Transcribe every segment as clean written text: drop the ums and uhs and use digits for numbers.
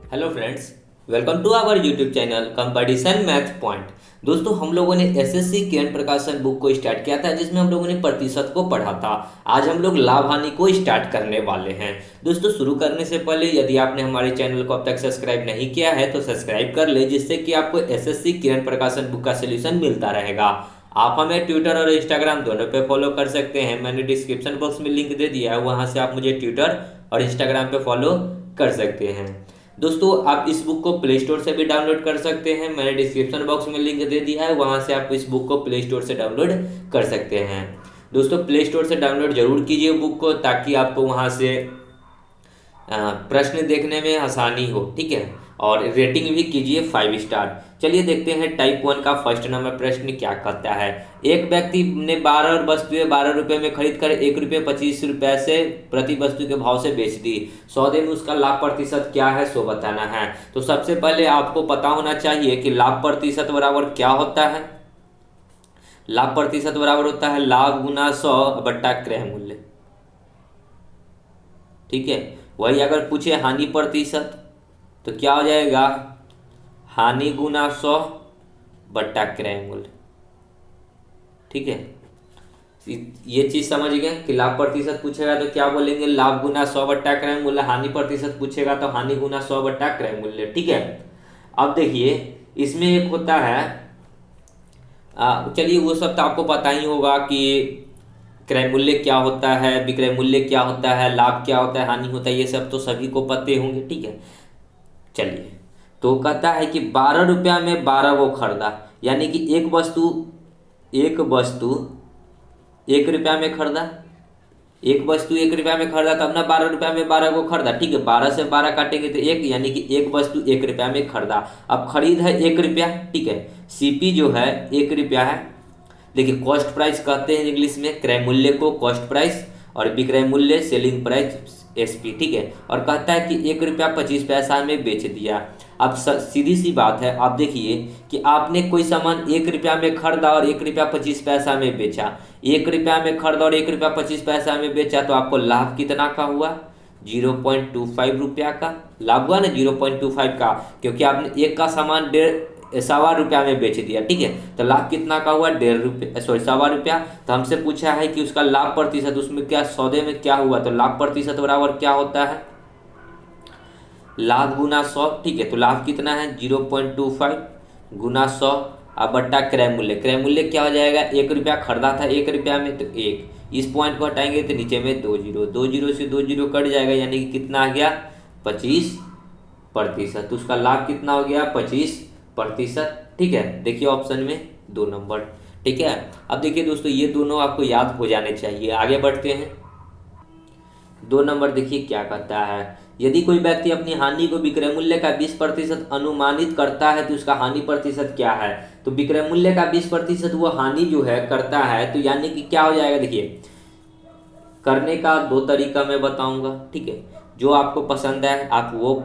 Hello friends, welcome to our YouTube channel competition math point. दोस्तों, हम लोगों ने एसएससी किरण प्रकाशन बुक को स्टार्ट किया था, जिसमें हम लोगों ने प्रतिशत को पढ़ा था। आज हम लोग लाभ हानि को स्टार्ट करने वाले हैं। दोस्तों, शुरू करने से पहले यदि आपने हमारे चैनल को अब तक सब्सक्राइब नहीं किया है तो सब्सक्राइब कर ले, जिससे कि आपको एसएससी किरण प्रकाशन बुक का सोल्यूशन मिलता रहेगा। आप हमें ट्विटर और इंस्टाग्राम दोनों पे फॉलो कर सकते हैं। मैंने डिस्क्रिप्शन बॉक्स में लिंक दे दिया है, वहां से आप मुझे ट्विटर और इंस्टाग्राम पे फॉलो कर सकते हैं। दोस्तों, आप इस बुक को प्ले स्टोर से भी डाउनलोड कर सकते हैं। मैंने डिस्क्रिप्शन बॉक्स में लिंक दे दिया है, वहां से आप इस बुक को प्ले स्टोर से डाउनलोड कर सकते हैं। दोस्तों, प्ले स्टोर से डाउनलोड जरूर कीजिए बुक को, ताकि आपको वहां से प्रश्न देखने में आसानी हो, ठीक है। और रेटिंग भी कीजिए 5 स्टार। चलिए देखते हैं टाइप 1 का फर्स्ट नंबर प्रश्न क्या कहता है। एक व्यक्ति ने 12 वस्तुएं 12 रुपए में खरीद कर 1 रुपये 25 रुपए से प्रति वस्तु के भाव से बेच दी। सौदे में उसका लाभ प्रतिशत क्या है सो बताना है। तो सबसे पहले आपको पता होना चाहिए कि लाभ प्रतिशत बराबर क्या होता है। लाभ प्रतिशत बराबर होता है लाभ गुना 100 बट्टा क्रय मूल्य, ठीक है। वही अगर पूछे हानि प्रतिशत तो क्या हो जाएगा, हानि गुना 100 बट्टा क्रय मूल्य, ठीक है। ये चीज समझ गए कि लाभ प्रतिशत पूछेगा तो क्या बोलेंगे, लाभ गुना 100 बट्टा क्रय मूल्य। हानि प्रतिशत पूछेगा तो हानि गुना 100 बट्टा क्रय मूल्य, ठीक है। अब देखिए, इसमें एक होता है, चलिए वो सब तो आपको पता ही होगा कि क्रय मूल्य क्या होता है, विक्रय मूल्य क्या होता है, लाभ क्या होता है, हानि होता है, ये सब तो सभी को पते होंगे, ठीक है। चलिए, तो कहता है कि 12 रुपया में 12 को खरीदा, यानी कि एक वस्तु 1 रुपया में खरीदा। एक वस्तु 1 रुपया में खरीदा, तब ना 12 रुपया में 12 को खरीदा, ठीक है। 12 से 12 काटेंगे तो 1, यानी कि एक वस्तु 1 रुपया में खरीदा। अब खरीद है 1 रुपया, ठीक है। सीपी जो है 1 रुपया है। देखिए, कॉस्ट प्राइस कहते हैं इंग्लिश में क्रय मूल्य को, कॉस्ट प्राइस, और विक्रय मूल्य सेलिंग प्राइस एसपी, ठीक है। और कहता है कि 1 रुपया 25 पैसा में बेच दिया। अब सीधी सी बात है, आप देखिए कि आपने कोई सामान 1 रुपया में खरीदा और 1 रुपया 25 पैसा में बेचा। 1 रुपया में खरीदा और 1 रुपया 25 पैसा में बेचा, तो आपको लाभ कितना का हुआ, 0.25 रुपया का लाभ हुआ ना, 0.25 का, क्योंकि आपने एक का सामान 1.25 रुपया में बेच दिया, ठीक है। तो लाभ कितना का हुआ, 1.5 रुपया, सॉरी 1.25 रुपया। तो हमसे पूछा है कि उसका लाभ प्रतिशत, उसमें क्या सौदे में क्या हुआ, तो लाभ प्रतिशत बराबर क्या होता है, लाभ गुना 100, ठीक है। तो लाभ कितना है, 0.25 गुना 100 अब बट्टा क्रय मूल्य। क्रय मूल्य क्या हो जाएगा, 1 रुपया खरीदा था 1 रुपया में, तो 1, इस पॉइंट को हटाएंगे तो नीचे में 2 जीरो, 2 जीरो से 2 जीरो कट जाएगा, यानी कि कितना आ गया, 25%। तो उसका लाभ कितना हो गया, 25%, ठीक है। देखिए ऑप्शन में 2 नंबर, ठीक है। अब देखिए दोस्तों, ये दोनों आपको याद हो जाने चाहिए। आगे बढ़ते हैं। 2 नंबर देखिए क्या कहता है, यदि कोई व्यक्ति अपनी हानि को विक्रय मूल्य का 20% अनुमानित करता है तो उसका हानि प्रतिशत क्या है। तो विक्रय मूल्य का 20% वो हानि जो है करता है, तो यानी कि क्या हो जाएगा, देखिए करने का 2 तरीका मैं बताऊंगा, ठीक है। जो आपको पसंद है आप वो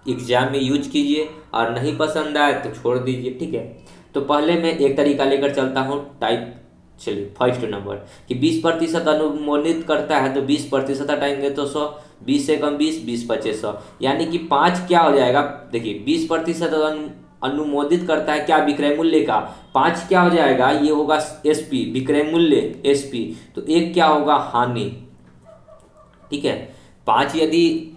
एग्जाम में यूज कीजिए, और नहीं पसंद आए तो छोड़ दीजिए, ठीक है। तो पहले मैं एक तरीका लेकर चलता हूँ टाइप, चलिए फर्स्ट नंबर कि 20% अनुमोदित करता है, तो 20% हटाएंगे तो 100, 20 से कम 20, 20 25 100, यानी कि 5 क्या हो जाएगा, देखिए 20% अनुमोदित करता है क्या, विक्रय मूल्य का। 5 क्या हो जाएगा, ये होगा एसपी, विक्रय मूल्य एसपी। तो 1 क्या होगा, हानि, ठीक है। 5 यदि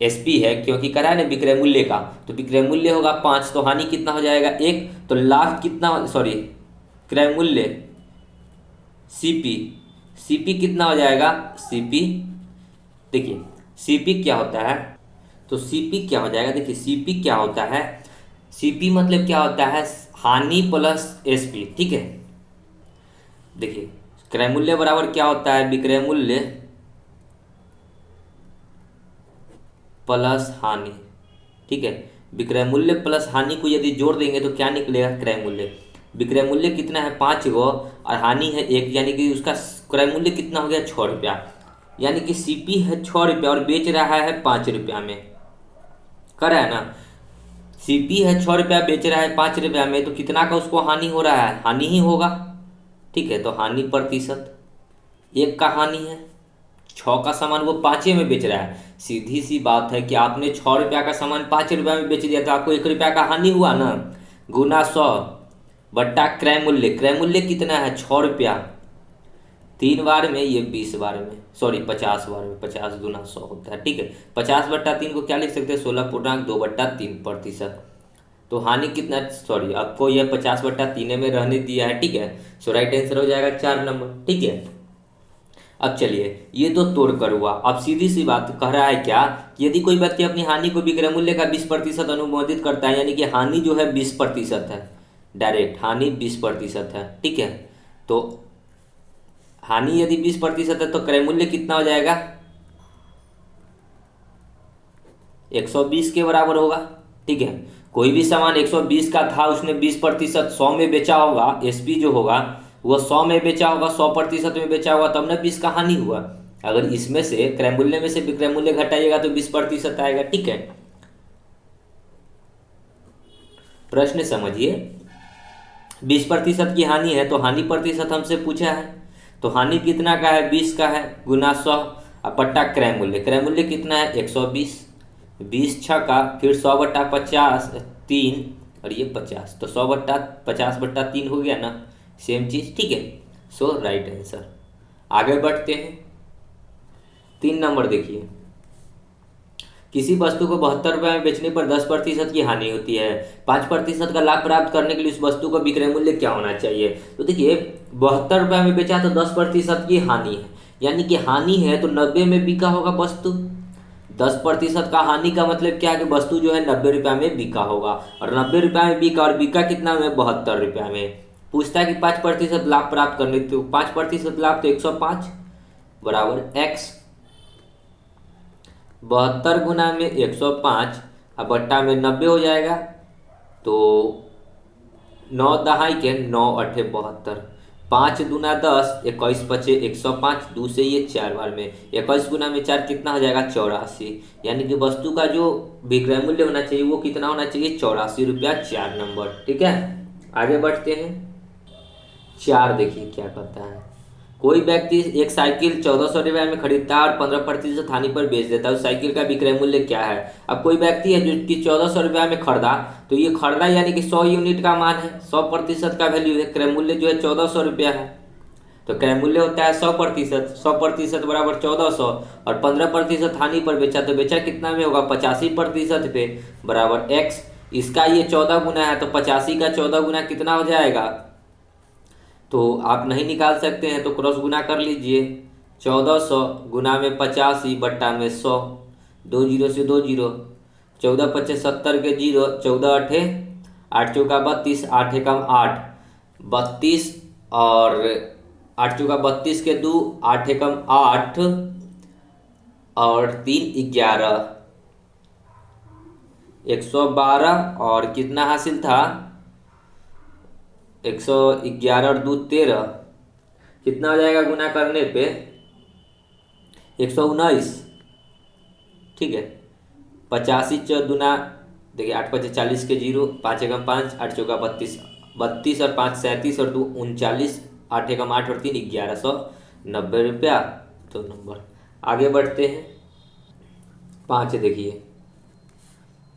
एसपी है, क्योंकि करा है ना विक्रय मूल्य का, तो विक्रय मूल्य होगा 5, तो हानि कितना हो जाएगा 1। तो लाभ कितना, सॉरी क्रय मूल्य सीपी, सीपी कितना हो जाएगा, सीपी, देखिए सीपी क्या होता है, तो सीपी क्या हो जाएगा, देखिए सीपी क्या होता है, सीपी मतलब क्या होता है, हानि प्लस एसपी, ठीक है। देखिए क्रय मूल्य बराबर क्या होता है, विक्रय मूल्य प्लस हानि, ठीक है। विक्रय मूल्य प्लस हानि को यदि जोड़ देंगे तो क्या निकलेगा, क्रय मूल्य। विक्रय मूल्य कितना है 5 गो और हानि है 1, यानी कि उसका क्रय मूल्य कितना हो गया 6 रुपया, यानी कि सीपी है 6 रुपया और बेच रहा है 5 रुपया में, कर रहा है ना। सीपी है 6 रुपया, बेच रहा है 5 रुपया में, तो कितना का उसको हानि हो रहा है, हानि ही होगा, ठीक है। तो हानि प्रतिशत 1 का हानि है, 6 का सामान वो 5 में बेच रहा है, सीधी सी बात है कि आपने 6 रुपया का सामान 5 रुपया में बेच दिया तो आपको 1 रुपया का हानि हुआ ना। गुना 100 बट्टा क्रय मूल्य कितना है 6 रुपया। 3 बार में ये 20 बार में, सॉरी 50 बार में, 50 × 100 होता है, ठीक है। 50/3 को क्या लिख सकते हैं 16.2/3%। तो हानि कितना, सॉरी आपको यह 50/3 में रहने दिया है, ठीक है। सो राइट आंसर हो जाएगा 4 नंबर, ठीक है। अब चलिए ये तो तोड़ कर हुआ। अब सीधी सी बात कह रहा है क्या, यदि कोई व्यक्ति अपनी हानि को विक्रय मूल्य का 20% अनुमोदित करता है, यानी कि हानि जो है 20% है, डायरेक्ट हानि 20% है, ठीक है। तो हानि यदि 20% है तो क्रय मूल्य कितना हो जाएगा 120 के बराबर होगा, ठीक है। कोई भी सामान 120 का था, उसने 20% 100 में बेचा होगा, एसपी जो होगा वो 100 में बेचा होगा, 100% में बेचा होगा, तब ना 20 का हानि हुआ। अगर इसमें से क्रय मूल्य में से विक्रय मूल्य घटाइएगा तो 20% आएगा, ठीक है। प्रश्न समझिए, 20% की हानि है तो हानि प्रतिशत हमसे पूछा है, तो हानि कितना का है 20 का है, गुना 100 अब बट्टा क्रय मूल्य कितना है 120, 20 का फिर 100/50 3 और ये 50, तो 100/50/3 हो गया ना, सेम चीज, ठीक है। सो राइट आंसर। आगे बढ़ते हैं, 3 नंबर देखिए, किसी वस्तु को 72 रुपये में बेचने पर 10% की हानि होती है, 5% का लाभ प्राप्त करने के लिए उस वस्तु का विक्रय मूल्य क्या होना चाहिए। तो देखिए 72 रुपये में बेचा तो 10% की हानि है, यानी कि हानि है तो 90 में बिका होगा वस्तु। 10% का हानि का मतलब क्या है कि वस्तु जो है 90 रुपये में बिका होगा, और 90 रुपये में बिका, और बिका कितना में 72 रुपये में। पूछता है कि 5% लाभ प्राप्त करने, तो 5% लाभ तो 105 बराबर x 72 गुना में 105 अब बट्टा में 90 हो जाएगा, तो 9 दहाई के 9 8 72, 5 दूना 10, 21 पचे 105, 2 से ये 4 बार में, 21 गुना में 4 कितना हो जाएगा 84, यानी कि वस्तु का जो विक्रय मूल्य होना चाहिए वो कितना होना चाहिए 84 रुपया, 4 नंबर, ठीक है। आगे बढ़ते हैं, 4 देखिए क्या कहता है, कोई व्यक्ति एक साइकिल 1400 रुपये में खरीदता है और 15% हानि पर बेच देता है, उस साइकिल का विक्रय मूल्य क्या है। अब कोई व्यक्ति है जो कि 1400 रुपये में खरीदा, तो ये खरीदा यानी कि 100 यूनिट का मान है, 100% का वैल्यू है, क्रय मूल्य जो है 1400 रुपया है, तो क्रय मूल्य होता है 100%, 100% बराबर 1400, और 15% हानि पर बेचा तो बेचा कितना में होगा 85% पे, बराबर x। इसका ये 14 गुना है तो 85 का 14 गुना कितना हो जाएगा, तो आप नहीं निकाल सकते हैं तो क्रॉस गुना कर लीजिए, 1400 गुना में 85 बट्टा में 100, 2 जीरो से 2 जीरो, 14 पच्चे 70 के 0, 14 अठे 8 चौका 32, 8 एकम 8 32, और 8 चौका 32 के 2, 8 एकम 8 और 3 11, 112, और कितना हासिल था 111 और 2 13, कितना हो जाएगा गुना करने पे 119, ठीक है। 85 दूना देखिए 8 पचे 40 के 0, 5 एकम 5, 8 चौका 32, 32 और 5 37 और 2 39, 8 एकम 8 और 3 1190 रुपया, तो नंबर। आगे बढ़ते हैं, 5 देखिए,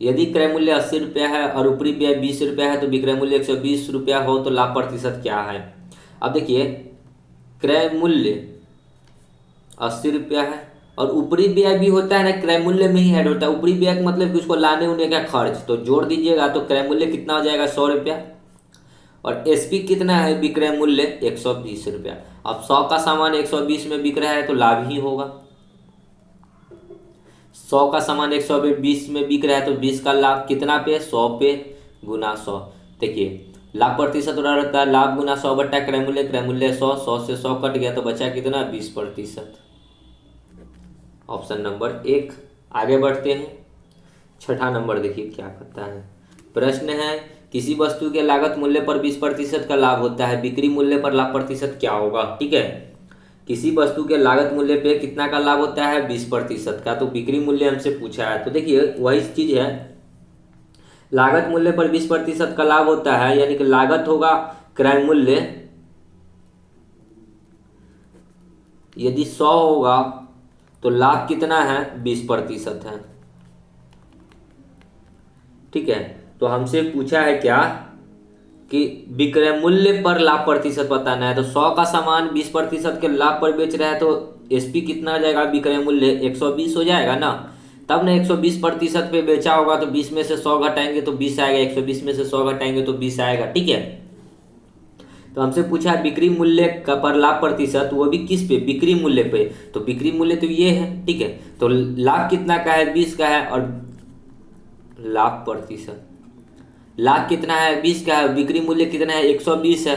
यदि क्रय मूल्य 80 रुपया है और ऊपरी ब्याज 20 रुपया है तो विक्रय मूल्य 120 रुपया हो तो लाभ प्रतिशत क्या है। अब देखिए क्रय मूल्य 80 रुपया है और ऊपरी ब्याज भी होता है ना, क्रय मूल्य में ही ऐड होता है। ऊपरी ब्याज मतलब कि उसको लाने उन्हें का खर्च, तो जोड़ दीजिएगा तो क्रय मूल्य कितना हो जाएगा 100 रुपया, और एसपी कितना है विक्रय मूल्य 120 रुपया। अब 100 का सामान 120 में बिक रहा है तो लाभ ही होगा, 100 का सामान 120 में बिक रहा है तो 20 का लाभ कितना पे 100 पे गुना 100। देखिए लाभ प्रतिशत रहता है लाभ गुना 100 बट्टा क्रय मूल्य 100, 100 से 100 कट गया तो बचा कितना 20%, ऑप्शन नंबर 1। आगे बढ़ते हैं, 6ठा नंबर देखिए क्या कहता है। प्रश्न है किसी वस्तु के लागत मूल्य पर 20% का लाभ होता है, बिक्री मूल्य पर लाभ प्रतिशत क्या होगा। ठीक है, किसी वस्तु के लागत मूल्य पे कितना का लाभ होता है 20% का, तो बिक्री मूल्य हमसे पूछा है। तो देखिए वही चीज है, लागत मूल्य पर 20% का लाभ होता है, यानी कि लागत होगा क्रय मूल्य, यदि 100 होगा तो लाभ कितना है, 20% है। ठीक है, तो हमसे पूछा है क्या कि विक्रय मूल्य पर लाभ प्रतिशत बताना है। तो 100 का सामान 20% के लाभ पर बेच रहा है तो एसपी कितना आ जाएगा, विक्रय मूल्य 120 हो जाएगा ना। तब ना 120% पे बेचा होगा तो 20 में से 100 घटाएंगे तो 20 आएगा, 120 में से 100 घटाएंगे तो 20 आएगा। ठीक है, तो हमसे पूछा है बिक्री मूल्य का पर लाभ प्रतिशत, वो भी किस पे, बिक्री मूल्य पे। तो बिक्री मूल्य तो ये है। ठीक है, तो लाभ कितना का है, 20 का है, और लाभ प्रतिशत, लाभ कितना है, 20 का है, बिक्री मूल्य कितना है, 120 है,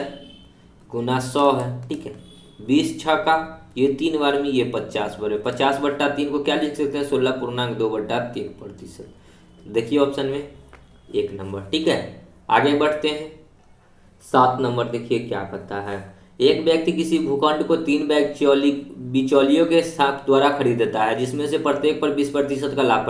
गुना 100 है। ठीक है, 20 छः का, ये 3 बार में, ये 50 बार, 50/3 को क्या लिख सकते हैं, 16.2/3%। देखिए ऑप्शन में 1 नंबर। ठीक है, आगे बढ़ते हैं। 7 नंबर देखिए क्या कहता है। एक व्यक्ति किसी भूखंड को 3 बिचौलियों के साथ द्वारा खरीदता है, जिसमें से प्रत्येक पर 20% का लाभ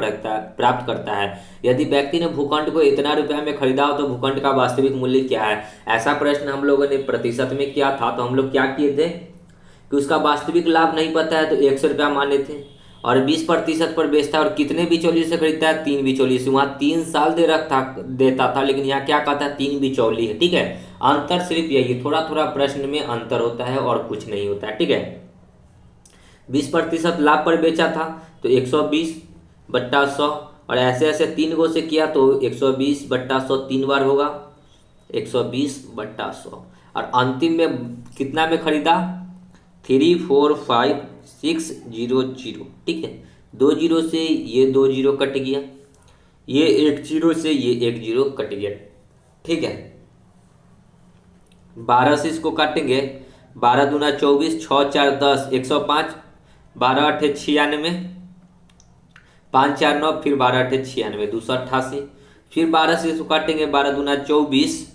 प्राप्त करता है। यदि व्यक्ति ने भूखंड को इतना रुपया में खरीदा हो तो भूखंड का वास्तविक मूल्य क्या है। ऐसा प्रश्न हम लोगों ने प्रतिशत में किया था, तो हम लोग क्या किए थे कि उसका वास्तविक लाभ नहीं पता है तो 100 रुपया माने थे, और 20% पर बेचता है, और कितने बिचौलियों से खरीदता है, 3 बिचौलियों से। वहाँ 3 साल देता था, लेकिन यहाँ क्या कहता है, 3 बिचौली है। ठीक है, अंतर सिर्फ यही, थोड़ा थोड़ा प्रश्न में अंतर होता है और कुछ नहीं होता है। ठीक है, 20% लाभ पर बेचा था तो 120/100, और ऐसे ऐसे 3 गो से किया तो 120/100 3 बार होगा, 120/100, और अंतिम में कितना में खरीदा, 345600। ठीक है, 2 जीरो से ये 2 जीरो कट गया, ये 1 जीरो से ये 1 जीरो कट गया। ठीक है, 12 से इसको काटेंगे, 12 दूना 24, 6 4 10, 105, 12 8 96, 5 4 9, फिर 12 8 96, 288, फिर 12 से इसको काटेंगे, 12 दूना 24,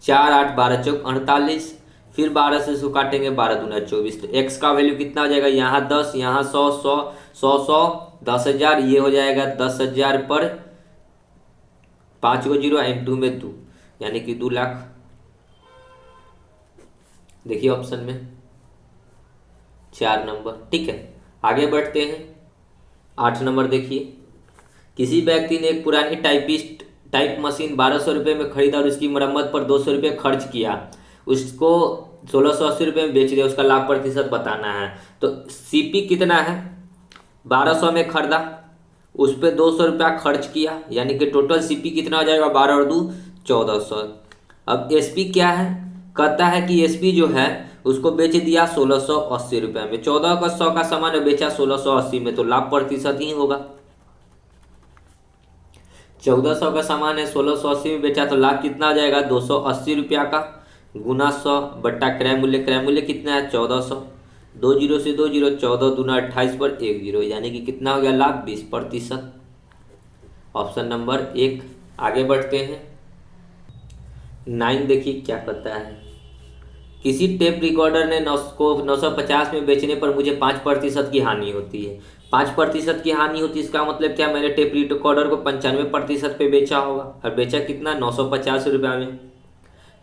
4 8 12 चौक 48, फिर 12 से इसको काटेंगे, 12 दूना 24। तो एक्स का वैल्यू कितना हो जाएगा, यहाँ 10, यहाँ 100, 100 100 100, 10,000, ये हो जाएगा 10,000 पर 5 को जीरो एंड 2 में 2, यानी कि 2 लाख। देखिए ऑप्शन में 4 नंबर। ठीक है, आगे बढ़ते हैं। 8 नंबर देखिए, किसी व्यक्ति ने एक पुरानी टाइप मशीन 1200 रुपये में खरीदा और उसकी मरम्मत पर 200 रुपये खर्च किया, उसको 1680 रुपये में बेच दिया, उसका लाभ प्रतिशत बताना है। तो सीपी कितना है, 1200 में खरीदा, उस पर 200 रुपया खर्च किया, यानी कि टोटल सीपी कितना हो जाएगा, 12 और 2 1400। अब एसपी क्या है, कहता है कि एसपी जो है उसको बेच दिया 1680 रुपये में, 14 का 100 का सामान बेचा 1680 में, तो लाभ प्रतिशत ही होगा। 1400 का सामान है, 1680 में बेचा, तो लाभ कितना आ जाएगा, 280 रुपया का, गुना 100 बट्टा क्रय मूल्य कितना है, 1400, 2 जीरो से 2 जीरो, 14 दूना 28 पर 1 जीरो, यानी कि कितना हो गया लाभ, 20%। Option number 1। आगे बढ़ते हैं। 9 देखिए क्या कहता है। किसी टेप रिकॉर्डर ने 950 में बेचने पर मुझे 5% की हानि होती है। 5% की हानि होती है, इसका मतलब क्या, मैंने टेप रिकॉर्डर को 95% पे बेचा होगा, और बेचा कितना, 950 रुपया में।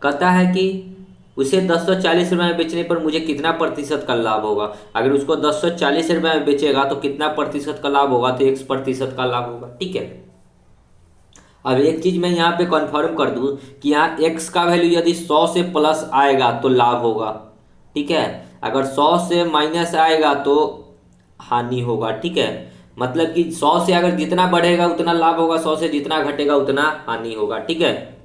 कहता है कि उसे 1040 रुपये में बेचने पर मुझे कितना प्रतिशत का लाभ होगा। अगर उसको 1040 रुपये में बेचेगा तो कितना प्रतिशत का लाभ होगा, तो 1% का लाभ होगा। ठीक है, अब एक चीज मैं यहाँ पे कन्फर्म कर दूं कि यहाँ x का वैल्यू यदि 100 से प्लस आएगा तो लाभ होगा। ठीक है, अगर 100 से माइनस आएगा तो हानि होगा। ठीक है, मतलब कि 100 से अगर जितना बढ़ेगा उतना लाभ होगा, 100 से जितना घटेगा उतना हानि होगा। ठीक है,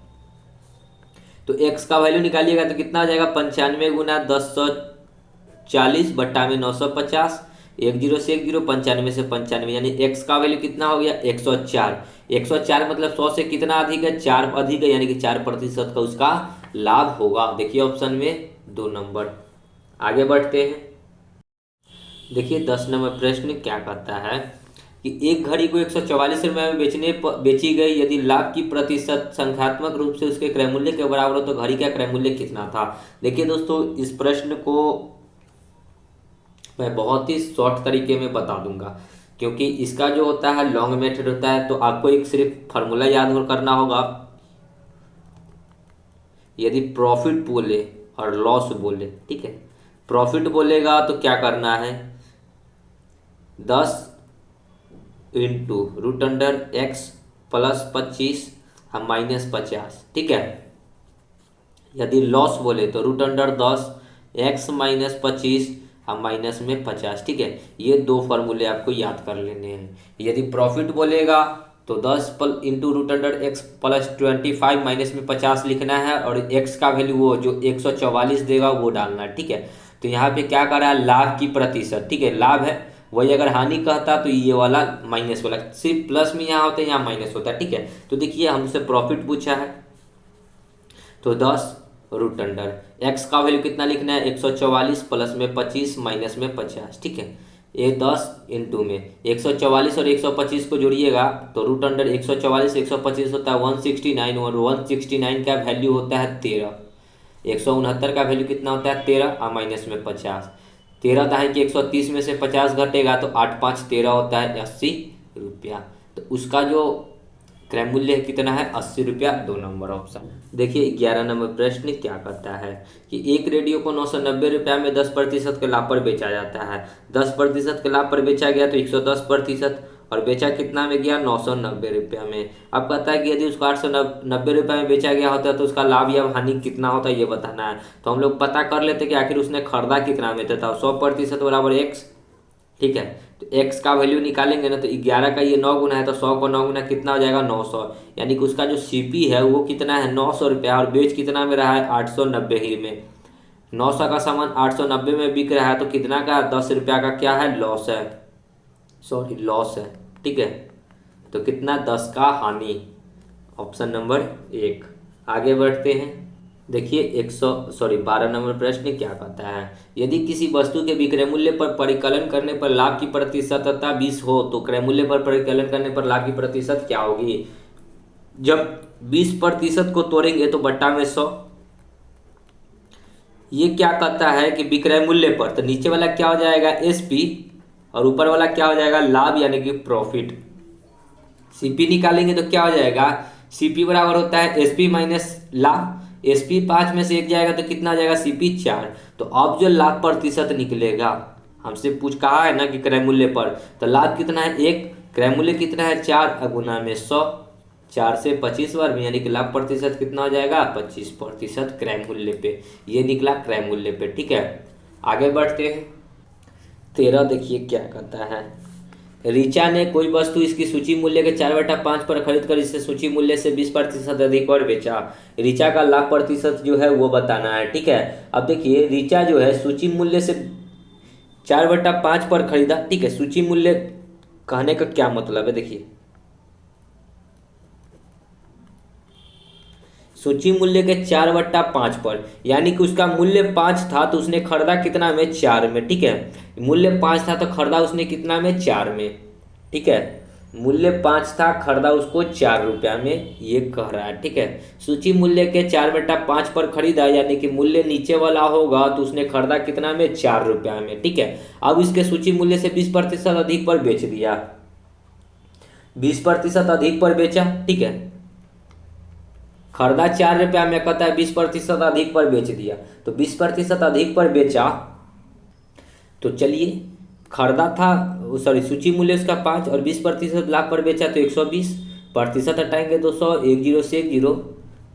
तो x का वैल्यू निकालिएगा तो कितना आ जाएगा, 95 गुना 1040 बट्टा में 950, 1 जीरो से 1 जीरो, 95 से 95, यानी x का वैल्यू कितना हो गया, 104। 104 मतलब 100 से कितना अधिक है, 4 अधिक है, यानी कि 4% का उसका लाभ होगा। देखिए ऑप्शन में 2 नंबर। आगे बढ़ते हैं। देखिए 10 नंबर प्रश्न क्या कहता है कि एक घड़ी को 144 रुपये में बेची गई, यदि लाभ की प्रतिशत संख्यात्मक रूप से उसके क्रय मूल्य के बराबर हो तो घड़ी का क्रय मूल्य कितना था। देखिए दोस्तों, इस प्रश्न को मैं बहुत ही शॉर्ट तरीके में बता दूंगा, क्योंकि इसका जो होता है लॉन्ग मेथड होता है, तो आपको एक सिर्फ फार्मूला याद करना होगा। यदि प्रॉफिट बोले और लॉस बोले, ठीक है, प्रॉफिट बोलेगा तो क्या करना है, 10 into root under x plus 25 हम माइनस 50, ठीक है। यदि लॉस बोले तो रूट अंडर 10 एक्स माइनस 25 हम माइनस में 50, ठीक है। ये दो फार्मूले आपको याद कर लेने हैं। यदि प्रॉफिट बोलेगा तो 10 into root under x plus 25 minus में 50 लिखना है, और एक्स का वैल्यू वो जो 144 देगा वो डालना है, ठीक है। तो यहाँ पे क्या कर रहा है, लाभ की प्रतिशत, ठीक है, लाभ है वही। अगर हानि कहता तो ये वाला माइनस वाला, सिर्फ प्लस में यहाँ होता है, यहाँ माइनस होता है, ठीक है। तो देखिए हमसे प्रॉफिट पूछा है, तो 10 रूट अंडर एक्स का वैल्यू कितना लिखना है, 144 प्लस में 25 माइनस में 50, ठीक है। ये 10 इंटू में 144 और 125 को जोड़िएगा तो रूट अंडर 144 125 होता है 169, और 169 का वैल्यू होता है 13। 169 का वैल्यू कितना होता है 13, और माइनस में 50। 13 था कि 130 में से 50 घटेगा तो 8 5 13 होता है 80 रुपया। तो उसका जो क्रय मूल्य कितना है, 80 रुपया, 2 नंबर ऑप्शन। देखिए 11 नंबर प्रश्न क्या कहता है कि एक रेडियो को 990 रुपया में 10% के लाभ पर बेचा जाता है। 10% के लाभ पर बेचा गया तो 110%, और बेचा कितना में गया, 990 रुपया में। अब कहता है कि यदि उसको 890 रुपया में बेचा गया होता है तो उसका लाभ या हानि कितना होता है ये बताना है। तो हम लोग पता कर लेते कि आखिर उसने खरीदा कितना में था। 100% बराबर एक्स, ठीक है। तो x का वैल्यू निकालेंगे ना, तो 11 का ये 9 गुना है तो 100 को 9 गुना कितना हो जाएगा, 900। यानी कि उसका जो सीपी है वो कितना है, 900 रुपया, और बेच कितना में रहा है, 890 ही में। 900 का सामान 890 में बिक रहा है तो कितना का, 10 रुपया का क्या है, लॉस है, सॉरी लॉस है, ठीक है। तो कितना, 10 का हानि, ऑप्शन नंबर 1। आगे बढ़ते हैं। देखिए 12 नंबर प्रश्न क्या कहता है, यदि किसी वस्तु के विक्रय मूल्य पर परिकलन करने पर लाभ की प्रतिशतता 20 हो तो क्रय मूल्य पर परिकलन करने पर लाभ की प्रतिशत क्या होगी। जब 20% को तोड़ेंगे तो बट्टा में 100। ये क्या कहता है कि विक्रय मूल्य पर, तो नीचे वाला क्या हो जाएगा, एसपी, और ऊपर वाला क्या हो जाएगा, लाभ यानी कि प्रॉफिट। सीपी निकालेंगे तो क्या हो जाएगा, सीपी बराबर होता है एसपी माइनस लाभ। एसपी 5 में से 1 जाएगा तो कितना जाएगा, सीपी 4। तो अब जो लाभ प्रतिशत निकलेगा, हमसे पूछ कहा है ना कि क्रय मूल्य पर, तो लाभ कितना है 1, क्रय मूल्य कितना है 4, गुना में 100, 4 से 25 बार में, यानी कि लाभ प्रतिशत कितना हो जाएगा, 25% क्रय मूल्य पे। ये निकला क्रय मूल्य पे, ठीक है। आगे बढ़ते हैं। 13 देखिए क्या कहता है, ऋचा ने कोई वस्तु इसकी सूची मूल्य के 4/5 पर खरीद कर इसे सूची मूल्य से 20% अधिक और बेचा। ऋचा का लाभ प्रतिशत जो है वो बताना है, ठीक है। अब देखिए ऋचा जो है सूची मूल्य से 4/5 पर खरीदा, ठीक है। सूची मूल्य कहने का क्या मतलब है, देखिए सूची मूल्य के 4/5 पर, यानी कि उसका मूल्य 5 था तो उसने खरीदा कितना में, 4 में, ठीक है। मूल्य 5 था तो खरीदा उसने कितना में, 4 में, ठीक है। मूल्य 5 था, खरीदा उसको 4 रुपया में, ये कह रहा है, ठीक है। सूची मूल्य के 4/5 पर खरीदा, यानी कि मूल्य नीचे वाला होगा तो उसने खरीदा कितना में, 4 रुपया में, ठीक है। अब इसके सूची मूल्य से 20% अधिक पर बेच दिया, 20% अधिक पर बेचा, ठीक है। खरीदा 4 रुपया में, कहता है 20% अधिक पर बेच दिया, तो 20% अधिक पर बेचा। तो चलिए खरीदा था, सॉरी सूची मूल्य उसका 5 और 20% लाभ पर बेचा तो 120, प्रतिशत हटाएंगे तो 100, 1 0 से 1 0,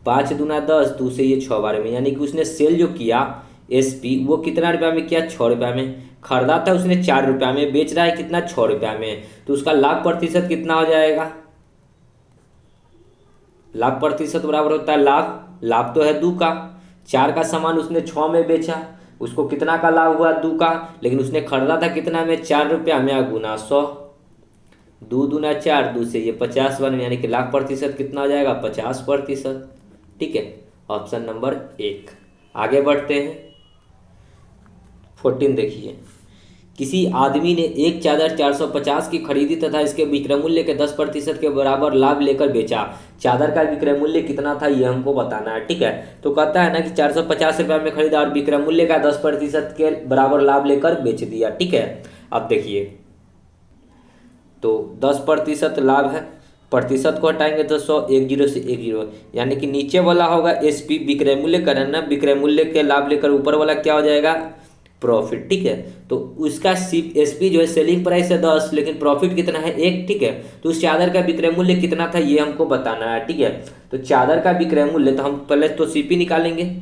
5 दूना 10, 2 से ये 6 बार में, यानी कि उसने सेल जो किया एसपी वो कितना रुपया में किया, 6 रुपया में। खरीदा था उसने 4 रुपया में, बेच रहा है कितना, 6 रुपया में। तो उसका लाभ प्रतिशत कितना हो जाएगा, लाभ प्रतिशत बराबर होता है लाभ, लाभ तो है 2 का, 4 का सामान उसने 6 में बेचा, उसको कितना का लाभ हुआ, 2 का, लेकिन उसने खरीदा था कितना में, 4 रुपया में, गुना 100, 2 दूना 4, 2 से ये 50 बन, यानी कि लाभ प्रतिशत कितना हो जाएगा, 50%, ठीक है। Option number 1। आगे बढ़ते हैं। 14 देखिए, किसी आदमी ने एक चादर 450 की खरीदी तथा इसके विक्रय मूल्य के 10% के बराबर लाभ लेकर बेचा। चादर का विक्रय मूल्य कितना था ये हमको बताना है, ठीक है। तो कहता है ना कि 450 रुपया में खरीदा और विक्रय मूल्य का 10% के बराबर लाभ लेकर बेच दिया, ठीक है। अब देखिए तो 10% लाभ है, प्रतिशत को हटाएंगे तो 100, 1 0 से 1 0, यानी कि नीचे वाला होगा एसपी विक्रय मूल्य का ना, विक्रय मूल्य के लाभ लेकर ऊपर वाला क्या हो जाएगा, प्रॉफिट, ठीक है। तो उसका एसपी जो है सेलिंग प्राइस है 10, लेकिन प्रॉफिट कितना है 1, ठीक है। तो उस चादर का विक्रय मूल्य कितना था ये हमको बताना है, ठीक है। तो चादर का विक्रय मूल्य, तो हम पहले तो सीपी निकालेंगे।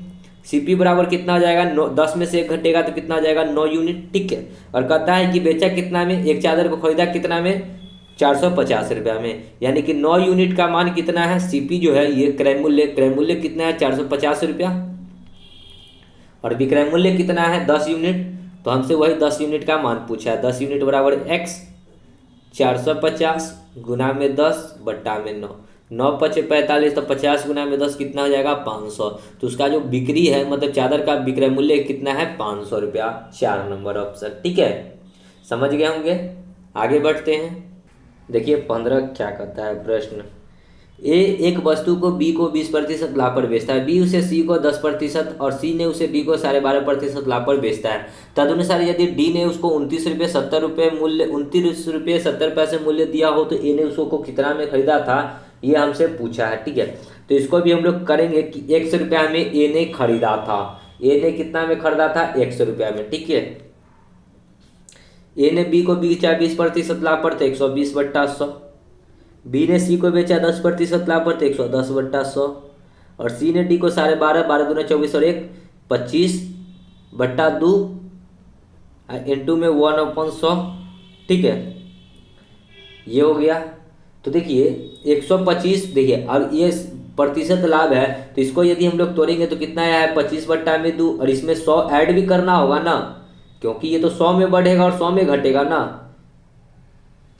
सीपी बराबर कितना हो जाएगा, 10 में से 1 घटेगा तो कितना हो जाएगा 9 यूनिट, ठीक है। और कहता है कि बेचा कितना में, एक चादर को खरीदा कितना में, 450 रुपया में, यानी कि 9 यूनिट का मान कितना है, सीपी जो है ये क्रय मूल्य कितना है 450 रुपया, और विक्रय मूल्य कितना है 10 यूनिट। तो हमसे वही 10 यूनिट का मान पूछा है। 10 यूनिट बराबर x 450 गुना में 10 बट्टा में 9, 9 पचे 45, तो 50 गुना में 10 कितना हो जाएगा 500। तो उसका जो बिक्री है, मतलब चादर का विक्रय मूल्य कितना है 500 रुपया, 4 नंबर ऑप्शन, ठीक है। समझ गए होंगे। आगे बढ़ते हैं। देखिए 15 क्या कहता है प्रश्न। ए एक वस्तु को बी को 20% लाभ पर बेचता है, बी उसे सी को 10% और सी ने उसे डी को 12.5% लाभ पर बेचता है। तदनुसार यदि डी ने उसको 29 रुपये 70 पैसे मूल्य दिया हो तो ए ने उसको कितना में खरीदा था, ये हमसे पूछा है, ठीक है। तो इसको भी हम लोग करेंगे कि 100 रुपया में ए ने खरीदा था। ए ने कितना में खरीदा था 100 रुपया में, ठीक है। ए ने बी को बेचा 20% लाभ पर, तो 120/100। बी ने सी को बेचा 10% लाभ पर, तो 110/100। और सी ने डी को 12.5, 12 दूना 24 और 1 25/2 इंटू में 1/100, ठीक है। ये हो गया। तो देखिए 125, देखिए अब ये प्रतिशत लाभ है, तो इसको यदि हम लोग तोड़ेंगे तो कितना आया है 25/2, और इसमें 100 ऐड भी करना होगा ना, क्योंकि ये तो 100 में बढ़ेगा और 100 में घटेगा ना।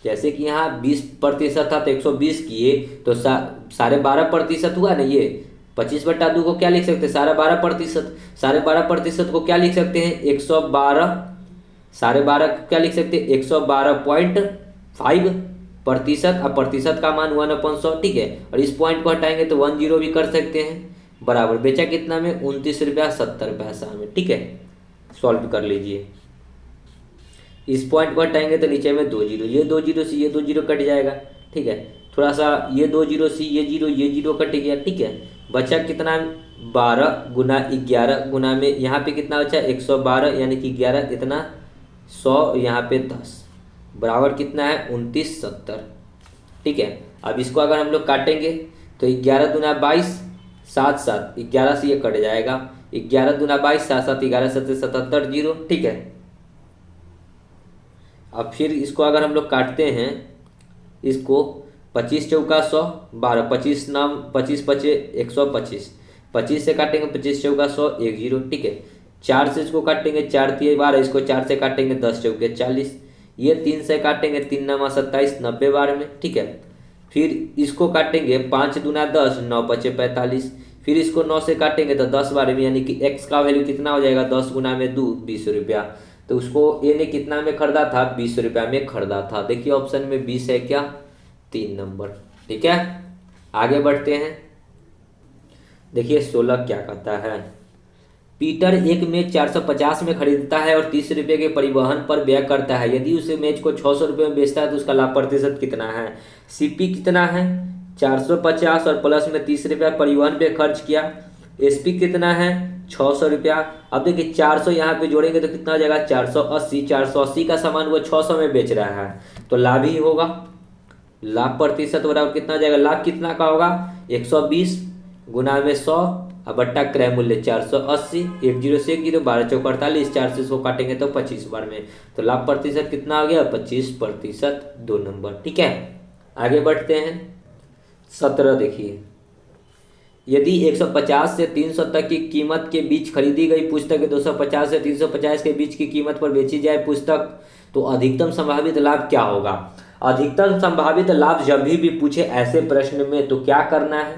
जैसे कि यहाँ 20% था तो 120 किए तो 12.5% हुआ ना। ये 25/2 को क्या लिख सकते हैं 12.5%, 12.5% को क्या लिख सकते हैं 112, 12.5 को क्या लिख सकते हैं 112.5%, अब प्रतिशत का मान 1/100, ठीक है। और इस पॉइंट को हटाएंगे तो 10 भी कर सकते हैं, बराबर बेचा कितना में 29 रुपया 70 पैसा में, ठीक है। सॉल्व कर लीजिए। इस पॉइंट को हटाएंगे तो नीचे में 2 जीरो, ये 2 जीरो से ये 2 जीरो कट जाएगा, ठीक है। थोड़ा सा ये 2 जीरो से ये जीरो कट गया, ठीक है। बचा कितना 12 गुना 11 गुना में यहाँ पे कितना बचा 112, यानी कि 11 इतना 100, यहाँ पे 10 बराबर कितना है 2970, ठीक है। अब इसको अगर हम लोग काटेंगे तो 11 दूना 22, 7 7 11 से ये कट जाएगा, 11 दूना 22, 7 7 11 7 77 जीरो, ठीक है। अब फिर इसको अगर हम लोग काटते हैं, इसको 25 चौका 100, 12 25 नाम 25 पचे 125, 25 से काटेंगे 25 चौका 100 1 जीरो, ठीक है। 4 से इसको काटेंगे 4 3 12, इसको 4 से काटेंगे 10 चौके 40, ये 3 से काटेंगे 3 नामा 27 90 बार में, ठीक है। फिर इसको काटेंगे 5 दूना 10, 9 पचे 45, फिर इसको 9 से काटेंगे तो 10 बार में, यानी कि x का वैल्यू कितना हो जाएगा 10 गुना में 2 20 रुपया। तो उसको ए ने कितना में खरीदा था 20 रुपया में खरीदा था। देखिए ऑप्शन में 20 है क्या, 3 नंबर, ठीक है। आगे बढ़ते हैं। देखिए 16 क्या कहता है। पीटर एक मेज 450 में खरीदता है और 30 रुपये के परिवहन पर व्यय करता है। यदि उसे मेज को 600 रुपये में बेचता है तो उसका लाभ प्रतिशत कितना है। सीपी कितना है 450 और प्लस में 30 रुपया परिवहन पे खर्च किया। एसपी कितना है 600 रुपया। अब देखिए 400 यहाँ पे जोड़ेंगे तो कितना हो जाएगा 480, 480 का सामान वो 600 में बेच रहा है तो लाभ ही होगा। लाभ प्रतिशत बराबर कितना हो जाएगा, लाभ कितना का होगा 120 गुना में 100 और बट्टा क्रय मूल्य 480, 1 जीरो से 1 जीरो 12 चौक 48, 4 से 100 काटेंगे तो 25 बार में, तो लाभ प्रतिशत कितना हो गया 25%, 2 नंबर, ठीक है। आगे बढ़ते हैं 17 देखिए। यदि 150 से 300 तक की कीमत के बीच खरीदी गई पुस्तक 250 से 350 के बीच की कीमत पर बेची जाए पुस्तक तो अधिकतम संभावित लाभ क्या होगा। अधिकतम संभावित लाभ जब भी पूछे ऐसे प्रश्न में तो क्या करना है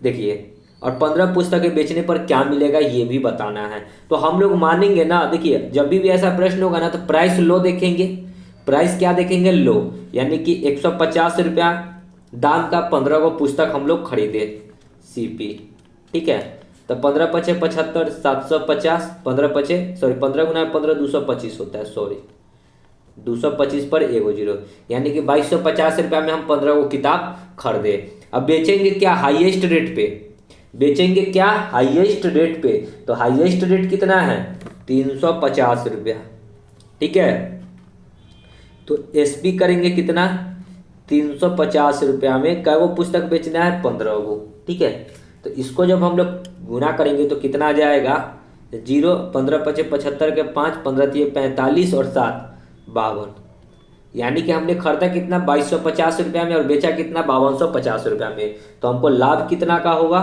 देखिए, और 15 पुस्तकें बेचने पर क्या मिलेगा ये भी बताना है। तो हम लोग मानेंगे ना, देखिए जब भी ऐसा प्रश्न होगा ना तो प्राइस लो देखेंगे। प्राइस क्या देखेंगे लो, यानी कि 150 रुपया दाम का 15 को पुस्तक हम लोग खरीदे सीपी, ठीक है। तो 15 पचे 75, 750, 15 पचे 15 गुना 15 225 होता है, 225 पर 1 जीरो, यानी कि 2250 रुपया में हम 15 को किताब खरीदे। अब बेचेंगे क्या हाईएस्ट रेट पे, बेचेंगे क्या हाईएस्ट रेट पे। तो हाईएस्ट रेट कितना है 350 रुपया। ठीक है, तो एसपी करेंगे कितना, 350 रुपया में कै गो पुस्तक बेचना है, 15 गो। ठीक है, तो इसको जब हम लोग गुना करेंगे तो कितना आ जाएगा, 0, 15 पचे 75 के 5, 15 तिये 45 और 7 52। यानी कि हमने खरीदा कितना, 2250 रुपया में और बेचा कितना, 5250 रुपया में। तो हमको लाभ कितना का होगा,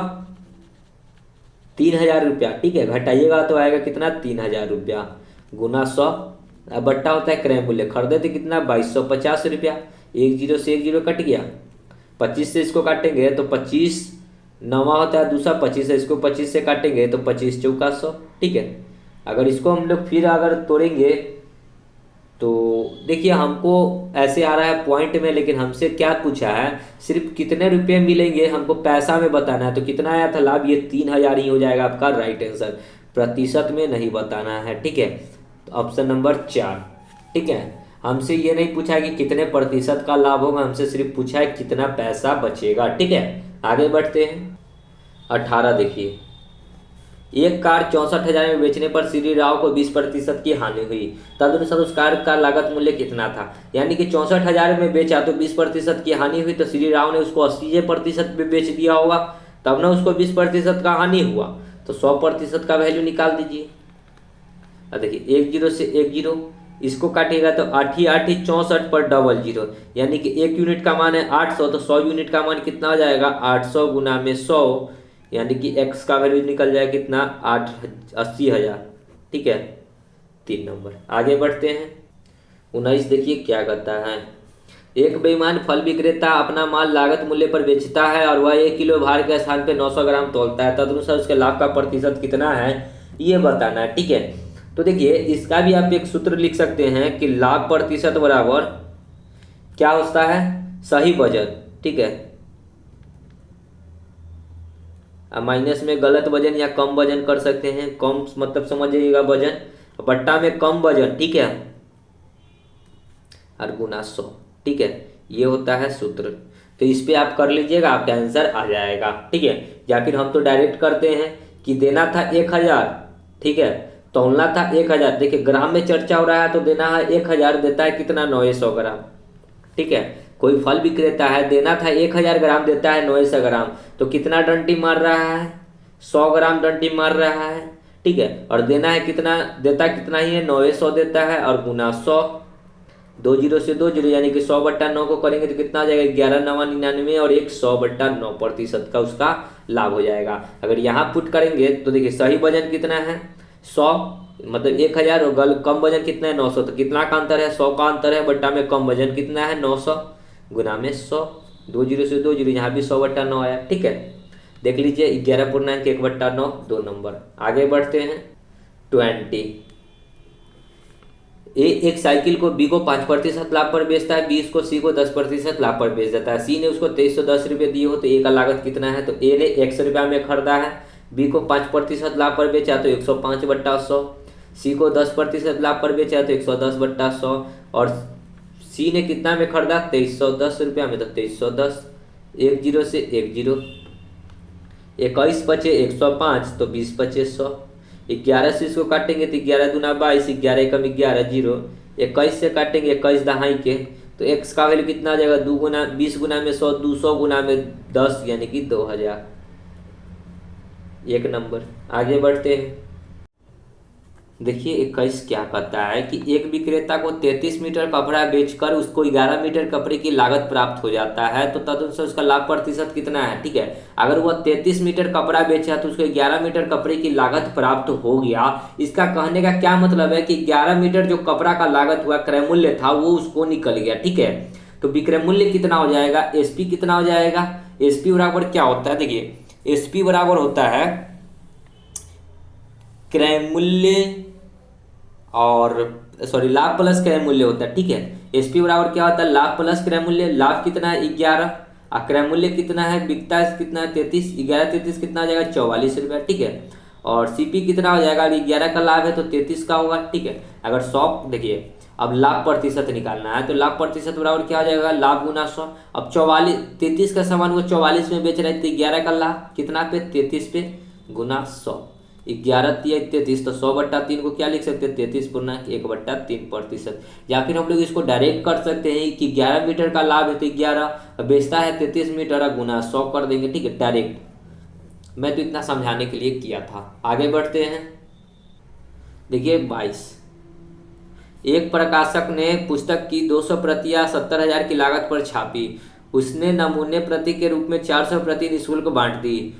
3000 रुपया। ठीक है, घटाइएगा तो आएगा कितना, 3000 रुपया गुना 100। बट्टा होता है क्रय मूल्य, खरीदे थे कितना, 2250 रुपया। एक जीरो से एक जीरो कट गया, 25 से इसको काटेंगे तो 25 नवा होता है दूसरा, 25 से इसको 25 से काटेंगे तो 25 चौका 100। ठीक है, अगर इसको हम लोग फिर अगर तोड़ेंगे तो देखिए हमको ऐसे आ रहा है पॉइंट में, लेकिन हमसे क्या पूछा है, सिर्फ कितने रुपए मिलेंगे हमको पैसा में बताना है। तो कितना आया था लाभ, ये 3000 ही हो जाएगा आपका राइट आंसर, प्रतिशत में नहीं बताना है। ठीक है, तो ऑप्शन नंबर 4। ठीक है, हमसे ये नहीं पूछा है कि कितने प्रतिशत का लाभ होगा, हमसे सिर्फ पूछा है कितना पैसा बचेगा। ठीक है, आगे बढ़ते हैं। 18 देखिए, एक कार 64,000 में बेचने पर श्री राव को 20% की हानि हुई, तदनुसार उस कार का लागत मूल्य कितना था। यानी कि 64,000 में बेचा तो 20% की हानि हुई, तो श्री राव ने उसको 80% में बेच दिया होगा, तब ना उसको 20% का हानि हुआ। तो 100% का वैल्यू निकाल दीजिए। अब देखिए 1 जीरो से 1 जीरो, इसको काटिएगा तो 8 ही 8 ही 64 पर डबल जीरो, यानी कि 1 यूनिट का मान है 800, तो 100 यूनिट का मान कितना हो जाएगा, 800 गुना में 100, यानी कि x का वैल्यू निकल जाए कितना, 80,000। ठीक है, 3 नंबर। आगे बढ़ते हैं। 19 देखिए क्या कहता है, एक बेईमान फल विक्रेता अपना माल लागत मूल्य पर बेचता है और वह 1 किलो भार के स्थान पे 900 ग्राम तोलता है, तदनुसार उसके लाभ का प्रतिशत कितना है, ये बताना है। ठीक है, तो देखिए इसका भी आप एक सूत्र लिख सकते हैं कि लाभ प्रतिशत बराबर क्या होता है, सही वजन। ठीक है, माइनस में गलत वजन या कम वजन कर सकते हैं, कम मतलब समझिएगा वजन, बट्टा में कम वजन। ठीक है, और गुना 100। ठीक है, ये होता है सूत्र। तो इस पे आप कर लीजिएगा, आपका आंसर आ जाएगा। ठीक है, या फिर हम तो डायरेक्ट करते हैं कि देना था 1000, ठीक है, तौलना था 1000। देखिए ग्राम में चर्चा हो रहा है तो देना है 1000, देता है कितना, 900 ग्राम। ठीक है, कोई फल विक्रेता है, देना था 1000 ग्राम, देता है 900 ग्राम, तो कितना डंटी मार रहा है, 100 ग्राम डंटी मार रहा है। ठीक है, और देना है कितना, देता कितना ही है, 900 देता है, और गुना 100, 2 जीरो से 2 जीरो, यानी कि 100/9 को करेंगे तो कितना आ जाएगा, 11,999, और एक 100/9% का उसका लाभ हो जाएगा। अगर यहाँ पुट करेंगे तो देखिए सही वजन कितना है, 100 मतलब 1000, और कम वजन कितना है, 900, तो कितना का अंतर है, 100 का अंतर है, बट्टा में कम वजन कितना है, 900 गुना में 100, 2 जीरो से 2 जीरो, यहाँ भी 100/9 आया। ठीक है, देख लीजिए 11/1/9, 2 नंबर। आगे बढ़ते हैं। 20, ए एक साइकिल को बी को 5% लाभ पर बेचता है, बी इसको सी को 10% लाभ पर बेच देता है। सी ने उसको 2310 रुपये दिए हो, तो ए का लागत कितना है, तो ए ने 100 रुपया में खरीदा है, बी को 5% लाभ पर बेचा तो 105/100, सी को 10% लाभ पर बेचा तो 110/100, और सी ने कितना में खरीदा, 2310 रुपया में, तो 2310। 1 जीरो से 1 जीरो, 21 बचे 105, तो 20 बचे 100। 11 से इसको काटेंगे तो 11 दूना 22, 11 एकम 11 जीरो, 21 से काटेंगे 21 दहाई के, तो x का वैल्यू कितना आ जाएगा, 2 गुना 20 गुना में 100, 200 गुना में 10, यानी कि 2000। 1 नंबर। आगे बढ़ते हैं। देखिए 21 क्या कहता है कि एक विक्रेता को 33 मीटर कपड़ा बेचकर उसको 11 मीटर कपड़े की लागत प्राप्त हो जाता है, तो तदनुसार उसका लाभ प्रतिशत कितना है। ठीक है, अगर वह 33 मीटर कपड़ा बेचा तो उसको 11 मीटर कपड़े की लागत प्राप्त हो गया। इसका कहने का क्या मतलब है कि 11 मीटर जो कपड़ा का लागत हुआ, क्रय मूल्य था, वो उसको निकल गया। ठीक है, तो विक्रय मूल्य कितना हो जाएगा, एसपी कितना हो जाएगा, एसपी बराबर क्या होता है, देखिए एसपी बराबर होता है क्रय मूल्य और लाभ प्लस क्रय मूल्य होता है। ठीक है, एसपी बराबर क्या होता है, लाभ प्लस क्रय मूल्य। लाभ कितना है 11, और क्रय मूल्य कितना है, बिकता है कितना है 33, 11 33 कितना आ जाएगा 44 रुपया। ठीक है, और सीपी कितना हो जाएगा, 11 का लाभ है तो 33 का होगा। ठीक है, अगर 100, देखिए अब लाभ प्रतिशत निकालना है, तो लाभ प्रतिशत बराबर क्या हो जाएगा, लाभ गुना 100। अब 44, 33 का सामान वो 44 में बेच रहे थे, 11 का लाभ कितना पे, 33 पे, गुना 100, 11 तिया 33, तो 100/3 को क्या लिख सकते हैं, 33.1/3%। या फिर हम लोग इसको डायरेक्ट कर सकते हैं कि 11 मीटर का लाभ है तो 11 बेचता है 33 मीटर, गुना 100 कर देंगे, ठीक है, डायरेक्ट। मैं तो इतना समझाने के लिए किया था। आगे बढ़ते हैं। देखिए 22, एक प्रकाशक ने पुस्तक की 200 प्रतियां 70,000 की लागत पर छापी। उसने नमूने प्रति के रूप में 400 प्रति निःशुल्क बांट दी।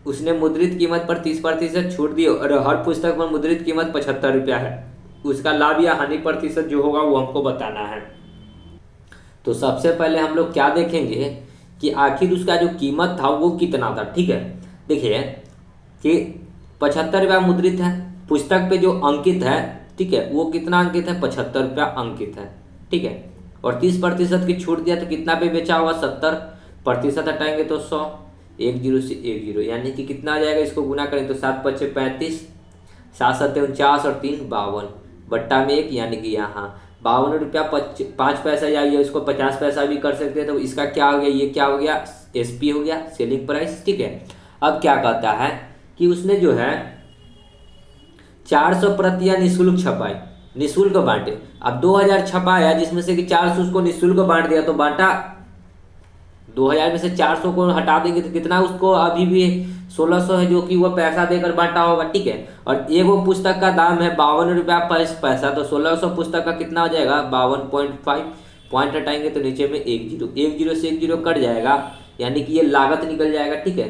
उसने मुद्रित कीमत पर 30% छूट दी और हर पुस्तक पर मुद्रित कीमत 75 रुपया है। उसका लाभ या हानि प्रतिशत जो होगा वो हमको बताना है। तो सबसे पहले हम लोग क्या देखेंगे कि आखिर उसका जो कीमत था वो कितना था, ठीक है। देखिए कि 75 रुपया मुद्रित है, पुस्तक पे जो अंकित है, ठीक है, वो कितना अंकित है, 75 रुपया अंकित है, ठीक है। और 30% की छूट दिया तो कितना पे बेचा होगा, 70%, हटाएंगे तो 100, 10 से 10, यानी कि कितना आ जाएगा, इसको गुना करें तो 7×5 = 35, 7×7 = 49 और 3 = 52, बट्टा में 1, यानी कि यहाँ 52 रुपया 5 पैसा, या ये इसको 50 पैसा भी कर सकते हैं। तो इसका क्या हो गया, ये क्या हो गया, SP हो गया, सेलिंग प्राइस, ठीक है। अब क्या कहता है कि उसने जो है 400 प्रतियां निःशुल्क छपाई, निःशुल्क बांटे। अब 2000 छपाया जिसमें से कि 400 उसको निःशुल्क बांट दिया, तो बांटा 2000 में से 400 को हटा देंगे तो कितना उसको अभी भी 1600 है, जो कि वो पैसा देकर बांटा होगा, ठीक है। और एगो पुस्तक का दाम है 52 रुपया 5 पैसा, तो 1600 पुस्तक का कितना हो जाएगा, 52.5, पॉइंट हटाएंगे तो नीचे में 1 0 से 1 0 कट जाएगा, यानी कि ये लागत निकल जाएगा, ठीक है।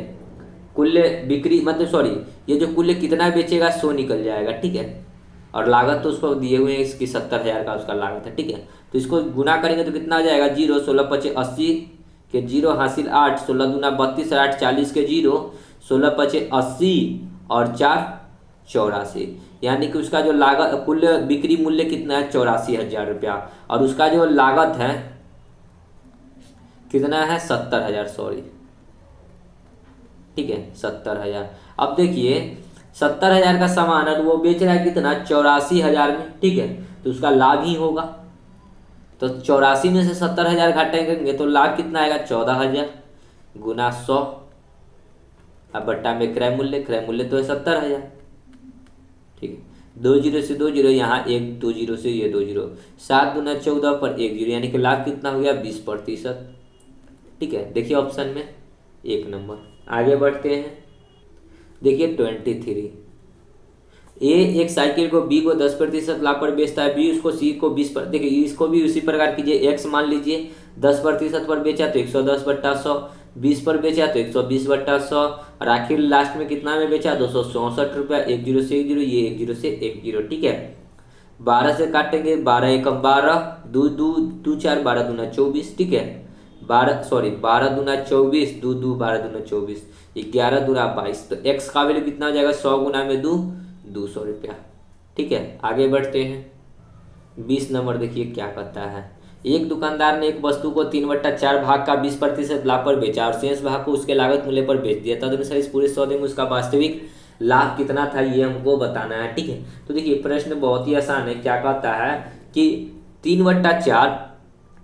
कुल बिक्री मतलब सॉरी, ये जो कुल कितना बेचेगा 100 निकल जाएगा, ठीक है। और लागत तो उसको दिए हुए हैं, इसकी 70,000 का उसका लागत है, ठीक है। तो इसको गुना करेंगे तो कितना आ जाएगा, 0, 16×5 = 80 के 0 हासिल 8, 16 दूना 32, 8 40 के 0, 16×5 = 80 और 4 84, यानी कि उसका जो लागत कुल बिक्री मूल्य कितना है, 84,000 रुपया। और उसका जो लागत है कितना है, 70,000, सॉरी, ठीक है, 70,000। अब देखिए 70,000 का सामान है, वो बेच रहा है कितना, 84,000 में, ठीक है। तो उसका लाभ ही होगा। तो 84 में से 70,000 घटाएंगे तो लाभ कितना आएगा, 14,000 गुना 100, अब बट्टा में क्रय मूल्य तो है 70,000, ठीक है। 2 0 से 2 0, यहाँ 1 2 0 से ये 2 0, 7 दूना 14 पर 1 0, यानी कि लाभ कितना हो गया, 20%, ठीक है। देखिए ऑप्शन में 1 नंबर। आगे बढ़ते हैं। देखिए 23, ए एक साइकिल को बी को 10% लाभ पर बेचता है, बी उसको सी को 20 पर, देखिए इसको भी उसी प्रकार कीजिए। एक्स मान लीजिए 10% पर बेचा तो 110/100, 20 पर बेचा तो 120/100, और आखिर लास्ट में कितना में बेचा, 264 रुपया, 1 0 से 1 0, ये 1 0 से 1 0, ठीक है। 12 से काटेंगे, 12 एकम 12, 2 2 2 4, 12 दूना 24, ठीक है। 12 दूना 24, 2 2 12 दूना 24, 11 दूना 22, तो एक्स का वैल्यू कितना हो जाएगा, 100 गुना में 200 रुपया, ठीक है। आगे बढ़ते हैं। 20 नंबर देखिए क्या कहता है। एक दुकानदार ने एक वस्तु को 3/4 भाग का 20% लाभ पर बेचा और शेष भाग को उसके लागत मूल्य पर बेच दिया। तदनुसार इस पूरे सौदे में उसका वास्तविक लाभ कितना था, ये हमको बताना है, ठीक है। तो देखिए प्रश्न बहुत ही आसान है। क्या कहता है कि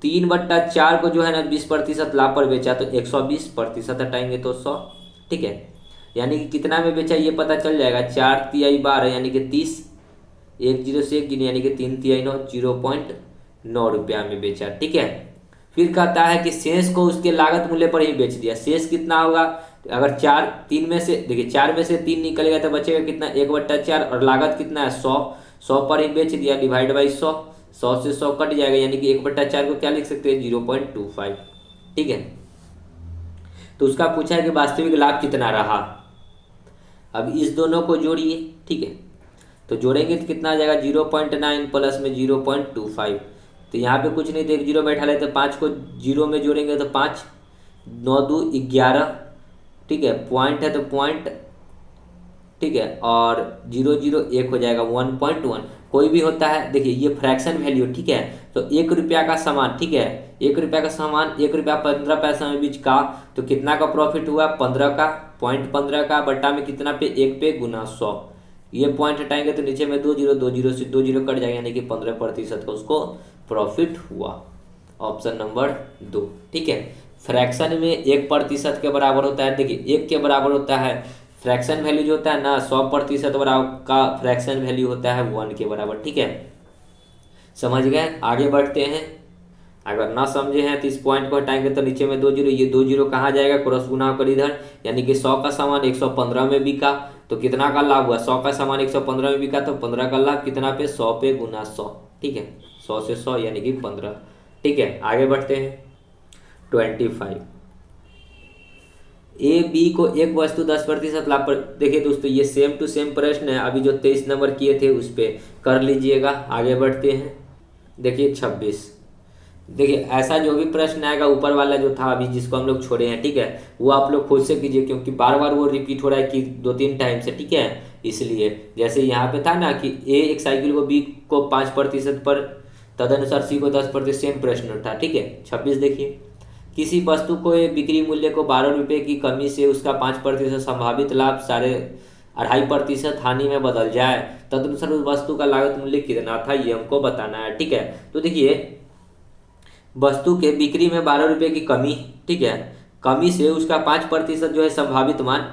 3/4 को जो है ना 20% लाभ पर बेचा तो 120%, हटाएंगे तो 100, ठीक है। यानी कि कितना में बेचा ये पता चल जाएगा, 4 तिहाई 12 यानी कि 30, 1 0 से 1 गिने यानी कि 3 तिहाई 9, 0.9 रुपया में बेचा, ठीक है। फिर कहता है कि शेष को उसके लागत मूल्य पर ही बेच दिया। शेष कितना होगा, अगर 3 में से देखिए 4 में से 3 निकलेगा तो बचेगा कितना, 1/4, और लागत कितना है 100 पर ही बेच दिया, डिवाइड बाई 100 से 100 कट जाएगा, यानी कि 1/4 को क्या लिख सकते हैं, 0.25, ठीक है। तो उसका पूछा है कि वास्तविक लाभ कितना रहा। अब इस दोनों को जोड़िए, ठीक है। तो जोड़ेंगे तो कितना आ जाएगा, 0.9 प्लस में 0.25, तो यहाँ पे कुछ नहीं तो 1 0 बैठा लेते, 5 को 0 में जोड़ेंगे तो 5 9 2 11, ठीक है। पॉइंट है तो पॉइंट, ठीक है, और 0 0 1 हो जाएगा 1.1, कोई भी होता है। देखिए ये फ्रैक्शन वैल्यू, ठीक है। तो 1 रुपया का सामान, ठीक है, 1 रुपया का सामान 1 रुपया 15 पैसा में बीच का, तो कितना का प्रॉफिट हुआ, 15 का, 0.15 का, बट्टा में कितना पे, 1 पे, गुना 100, ये पॉइंट हटाएंगे तो नीचे में 2 0 2 0 से 2 0 कट जाएगा, यानी कि 15% का उसको प्रॉफिट हुआ। ऑप्शन नंबर 2, ठीक है। फ्रैक्शन में 1% के बराबर होता है, देखिए 1 के बराबर होता है फ्रैक्शन वैल्यू जो होता है ना 100% बराबर का फ्रैक्शन वैल्यू होता है 1 के बराबर, ठीक है। समझ गए, आगे बढ़ते हैं। अगर ना समझे हैं तो इस पॉइंट को हटाएंगे तो नीचे में 2 जीरो, ये 2 जीरो कहाँ जाएगा, क्रॉस गुना कर इधर, यानी कि 100 का सामान 115 में बिका तो कितना का लाभ हुआ, 100 का सामान 115 में बिका तो 15 का लाभ कितना पे, 100 पे गुना 100, ठीक है, 100 से 100 यानी कि 15, ठीक है। आगे बढ़ते हैं 25। ए बी को एक वस्तु 10% लाभ पर, देखिए दोस्तों ये सेम टू सेम प्रश्न है, अभी जो 23 नंबर किए थे उस पर कर लीजिएगा। आगे बढ़ते हैं, देखिए 26। देखिए ऐसा जो भी प्रश्न आएगा ऊपर वाला जो था अभी जिसको हम लोग छोड़े हैं, ठीक है, वो आप लोग खुद से कीजिए क्योंकि बार बार वो रिपीट हो रहा है कि 2-3 टाइम से, ठीक है। इसलिए जैसे यहाँ पे था ना कि ए एक साइकिल को बी को 5% पर, तदनुसार सी को 10%, सेम प्रश्न था, ठीक है। 26 देखिए, किसी वस्तु को बिक्री मूल्य को 12 रुपये की कमी से उसका 5% संभावित लाभ 2.5% हानि में बदल जाए, तदनुसार उस वस्तु का लागत मूल्य कितना था ये हमको बताना है, ठीक है। तो देखिए वस्तु के बिक्री में 12 रुपये की कमी, ठीक है, कमी से उसका 5% जो है संभावित मान,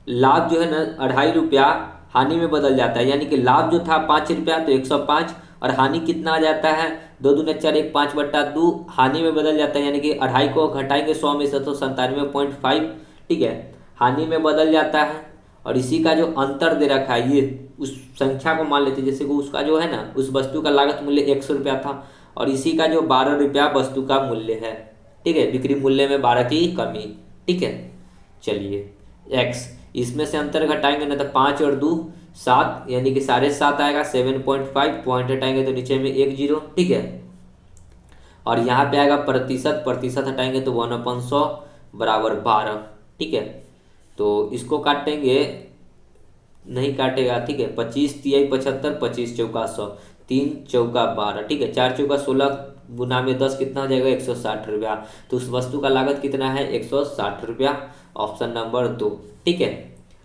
लाभ जो है ना 2.5 रुपया हानि में बदल जाता है, यानी कि लाभ जो था 5 रुपया तो 105 और हानि कितना आ जाता है 2 दूने 4 1 5/2 हानि में बदल जाता है, यानी कि 2.5 को घटाएंगे 100 में से तो 97.5, ठीक है, हानि में बदल जाता है। और इसी का जो अंतर दे रखा है ये उस संख्या को मान लेते हैं, जैसे कि उसका जो है ना उस वस्तु का लागत मूल्य 100 रुपया था और इसी का जो 12 रुपया वस्तु का मूल्य है, ठीक है, बिक्री मूल्य में 12 की कमी, ठीक है। चलिए एक्स, इसमें से अंतर घटाएंगे ना तो 5 और 2 7 यानी कि 7.5 आएगा, 7.5 पॉइंट हटाएंगे तो नीचे में 1 जीरो, ठीक है। और यहाँ पे आएगा प्रतिशत, प्रतिशत हटाएंगे तो 1/100 बराबर 12, ठीक है। तो इसको काटेंगे, नहीं काटेगा, ठीक है, 25 तिहाई 75, 25 चौका 100, 3 चौका 12, ठीक है, 4 चौका 16 गुना में 10 कितना हो जाएगा 160 रुपया। तो उस वस्तु का लागत कितना है 160 रुपया, ऑप्शन नंबर 2, ठीक है।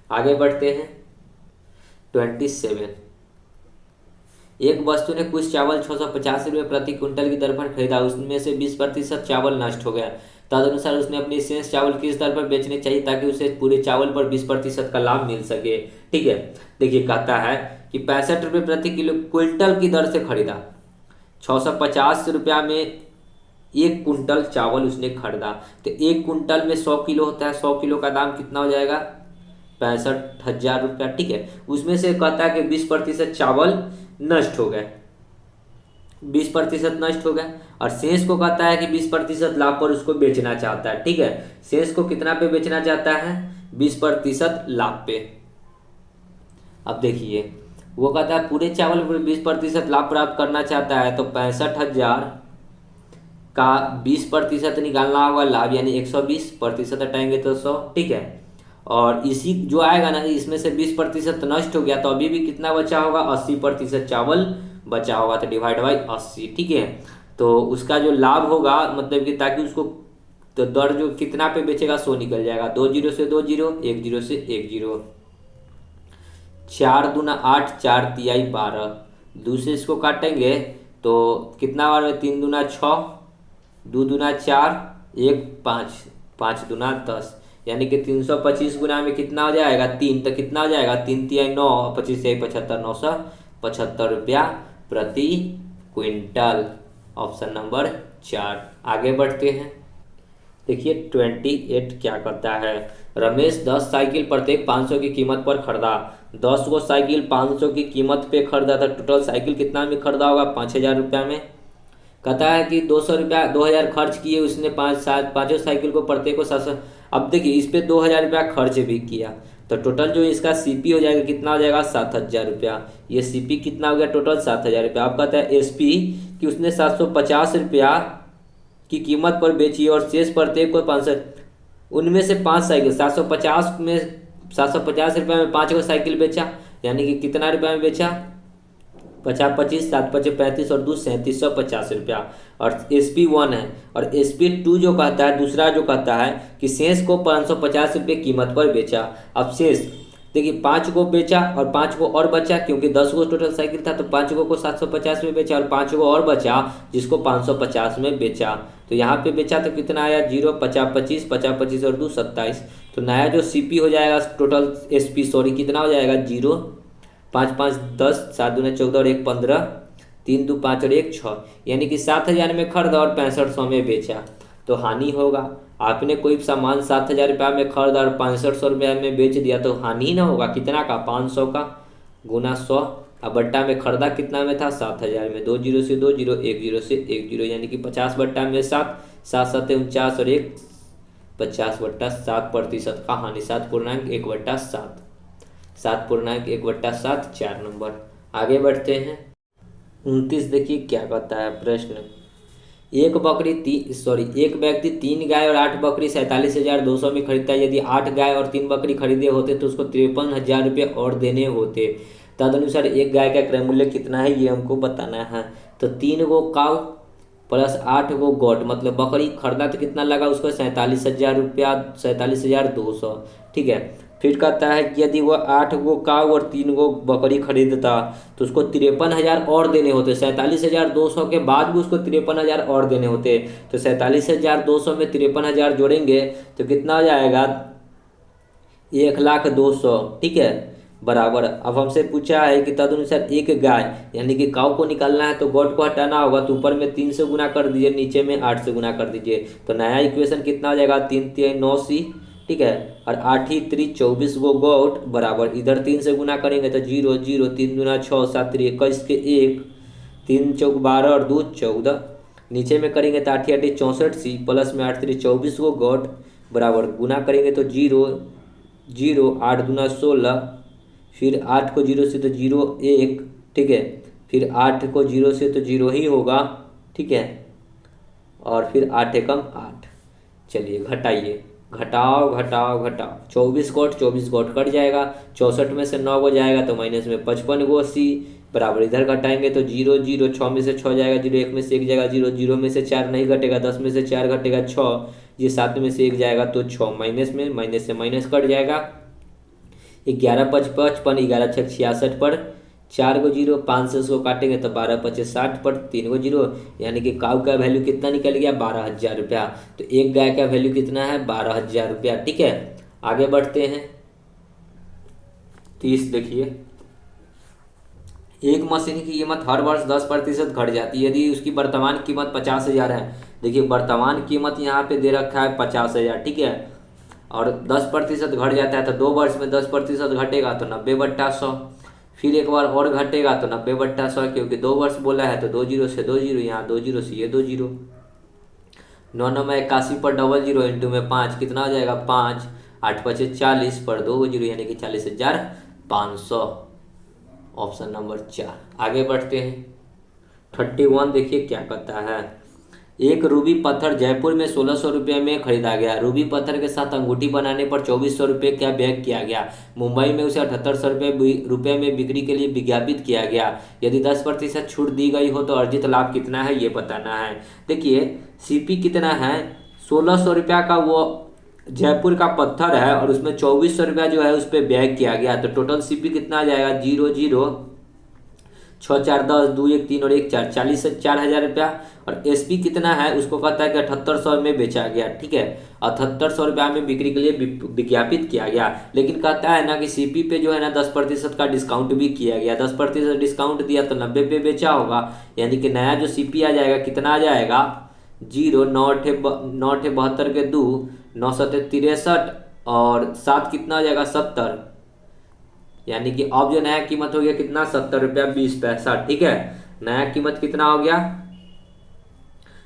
आगे बढ़ते हैं 27। एक वस्तु ने कुछ चावल 650 रुपये प्रति क्विंटल की दर पर खरीदा, उसमें से 20% चावल नष्ट हो गया, तदनुसार उसने अपनी शेष चावल किस दर पर बेचने चाहिए ताकि उसे पूरे चावल पर 20% का लाभ मिल सके, ठीक है। देखिए कहता है कि 65 रुपये प्रति किलो क्विंटल की दर से खरीदा, 650 रुपया में 1 कुंटल चावल उसने खरीदा, तो 1 कुंटल में 100 किलो होता है, 100 किलो का दाम कितना हो जाएगा 65,000 रुपया, ठीक है। उसमें से कहता है कि 20% चावल नष्ट हो गए, 20% नष्ट हो गया और शेष को कहता है कि 20% लाभ पर उसको बेचना चाहता है, ठीक है। शेष को कितना पे बेचना चाहता है 20% लाभ पे। अब देखिए वो कहता है पूरे चावल पर 20% लाभ प्राप्त करना चाहता है, तो 65,000 का 20% निकालना होगा लाभ, यानी 120% हटाएंगे तो 100, ठीक है। और इसी जो आएगा ना इसमें से 20% नष्ट हो गया तो अभी भी कितना बचा होगा 80% चावल बचा होगा, तो डिवाइड बाई 80, ठीक है। तो उसका जो लाभ होगा मतलब कि ताकि उसको तो दर जो कितना पे बेचेगा 100 निकल जाएगा, 2 जीरो से 2 जीरो, 1 जीरो से 1 जीरो, 4 दूना 8, 4 तिहाई 12, दूसरे इसको काटेंगे तो कितना बार में 3 दूना 6, 2 दूना 4, 1 5, 5 दूना 10, यानी कि 325 गुना में कितना हो जाएगा 3, तो कितना हो जाएगा 3 तिहाई 9, 25 तिहाई 75, 975 रुपया प्रति क्विंटल, ऑप्शन नंबर 4। आगे बढ़ते हैं, देखिए 28 क्या करता है, रमेश 10 साइकिल प्रत्येक 500 की कीमत पर खरीदा, 10 को साइकिल 500 की कीमत पे खरीदा था, टोटल साइकिल कितना में खरीदा होगा 5,000 रुपया में। कहता है कि 200 रुपया 2,000 खर्च किए उसने, पाँचों साइकिल को प्रत्येक को 700, अब देखिए इस पर 2,000 रुपया खर्च भी किया तो टोटल जो इसका सीपी हो जाएगा कितना हो जाएगा 7,000 रुपया, ये सीपी कितना हो गया टोटल 7,000 रुपया। अब कहता है एसपी कि उसने 750 रुपया की कीमत पर बेची और शेष प्रत्येक को 500, उनमें से 5 साइकिल 750 में 750 रुपया में 5 को साइकिल बेचा, यानी कि कितना रुपया में बेचा 50 25 7 5 35 और 2 3750 रुपया, और SP 1 है। और SP 2 जो कहता है दूसरा जो कहता है कि शेष को 550 रुपये कीमत पर बेचा। अब शेष देखिए 5 को बेचा और 5 को और बचा, क्योंकि 10 को टोटल साइकिल था तो 5 को 750 में बेचा और 5 को और बचा जिसको 550 में बेचा। तो यहाँ पे बेचा तो कितना आया 0, 50 25, 50 25 और 2 27। तो नया जो सीपी हो जाएगा टोटल एसपी सॉरी कितना हो जाएगा 0, 5 5 10, 7 दूने 14 और 1 15, 3 2 5 और 1 6, यानी कि 7,000 में खरीदा और 6500 में बेचा तो हानि होगा। आपने कोई सामान 7,000 रुपया में खरीदा और 6500 रुपया में बेच दिया तो हानि ही ना होगा। कितना का 500 का गुना 100। अब बट्टा में खरीदा कितना में था 7,000 में, 2 जीरो से 2 जीरो, 1 जीरो से 1 जीरो, यानी कि 50 बट्टा में 7, 7 7 49 और 1 50/7% का हानि। 7.1/7, 7.1/7 4 नंबर। आगे बढ़ते हैं 29। देखिए क्या कहता है प्रश्न। एक व्यक्ति 3 गाय और 8 बकरी 47,200 में खरीदता है। यदि 8 गाय और 3 बकरी खरीदे होते तो उसको 53,000 रुपये और देने होते। तदनुसार एक गाय का क्रय मूल्य कितना है ये हमको बताना है। तो 3 गो काऊ प्लस 8 गो गोट मतलब बकरी खरीदा तो कितना लगा उसको 47,000 रुपया, 47,200। ठीक है, फिर कहता है कि यदि वह 8 गो काऊ और 3 गो बकरी खरीदता तो उसको 53,000 और देने होते। 47,200 के बाद भी उसको 53,000 और देने होते। तो 47,200 में 53,000 जोड़ेंगे तो कितना हो जाएगा 1,02,000। ठीक है, बराबर। अब हमसे पूछा है कि तदनुसार एक गाय यानी कि काऊ को निकालना है तो गोट को हटाना होगा। तो ऊपर में 3 से गुना कर दीजिए, नीचे में 8 से गुना कर दीजिए। तो नया इक्वेशन कितना हो जाएगा 3 3 9 सी। ठीक है, और 8 ही 3 24 गो गोट बराबर इधर 3 से गुना करेंगे तो 0 0, 3 दूना 6, 7 3 21 के 1, 3 चौक 12 और 2 14। नीचे में करेंगे तो 8 8 64 सी प्लस में 8 3 24 गो गोट बराबर गुना करेंगे तो 0 0, 8 दूना 16, फिर 8 को 0 से तो 0 1। ठीक है, फिर 8 को 0 से तो 0 ही होगा। ठीक है, और फिर 8 एकम 8। चलिए घटाइए, घटाओ घटाओ घटाओ, 24 गोट कट जाएगा। 64 में से 9 गो जाएगा तो माइनस में 55 गो सी बराबर इधर घटाएंगे तो 0 0, 6 में से 6 जाएगा 0, 1 में से 1 जाएगा 0, 0 में से 4 नहीं घटेगा, 10 में से 4 घटेगा 6, ये 7 में से 1 जाएगा तो 6, माइनस में माइनस से माइनस कट जाएगा। 11 5 55, 11 6 66 पर 4 गो 0, 5 से उसको काटेंगे तो 12 5 60 पर 3 गो 0, यानी कि काऊ का वैल्यू कितना निकल गया 12,000 रुपया। तो एक गाय का वैल्यू कितना है 12,000 रुपया। ठीक है, आगे बढ़ते हैं 30। देखिए एक मशीन की कीमत हर वर्ष 10% घट जाती है यदि उसकी वर्तमान कीमत 50,000 है। देखिए वर्तमान कीमत यहाँ पे दे रखा है 50,000। ठीक है, और 10% घट जाता है तो 2 वर्ष में 10% घटेगा तो 90/100। फिर एक बार और घटेगा तो 90/100, क्योंकि 2 वर्ष बोला है तो 2 जीरो से 2 जीरो, यहाँ 2 जीरो से ये 2 जीरो। 9 9 में 81 पर डबल जीरो इंटू में 5 कितना हो जाएगा 5, 8 5 40 पर 2 जीरो यानी कि 40,500। Option number 4। आगे बढ़ते हैं 31। देखिए क्या कहता है। एक रूबी पत्थर जयपुर में 1,600 रुपये में खरीदा गया। रूबी पत्थर के साथ अंगूठी बनाने पर 2,400 रुपये का व्यय किया गया। मुंबई में उसे 7,800 रुपये में बिक्री के लिए विज्ञापित किया गया। यदि 10% छूट दी गई हो तो अर्जित लाभ कितना है ये बताना है। देखिए सीपी कितना है 1,600 रुपया का वो जयपुर का पत्थर है और उसमें 2,400 रुपया जो है उस पर व्यय किया गया। तो टोटल सीपी कितना आ जाएगा 0 0, 6 4 10, 2 1 3 और 1 4, 4,000 रुपया। और एसपी कितना है उसको कहता है कि 7,800 में बेचा गया। ठीक है, 7,800 रुपया में बिक्री के लिए विज्ञापित किया गया। लेकिन कहता है ना कि सीपी पे जो है ना 10% का डिस्काउंट भी किया गया। 10% डिस्काउंट दिया तो 90 पे बेचा होगा, यानी कि नया जो सीपी आ जाएगा कितना आ जाएगा 0 9 8 72 के 2, 9 7 63 और 7 कितना आ जाएगा 70, यानी कि अब जो नया कीमत हो गया कितना 70 रुपया 20 पैसा। ठीक है, नया कीमत कितना हो गया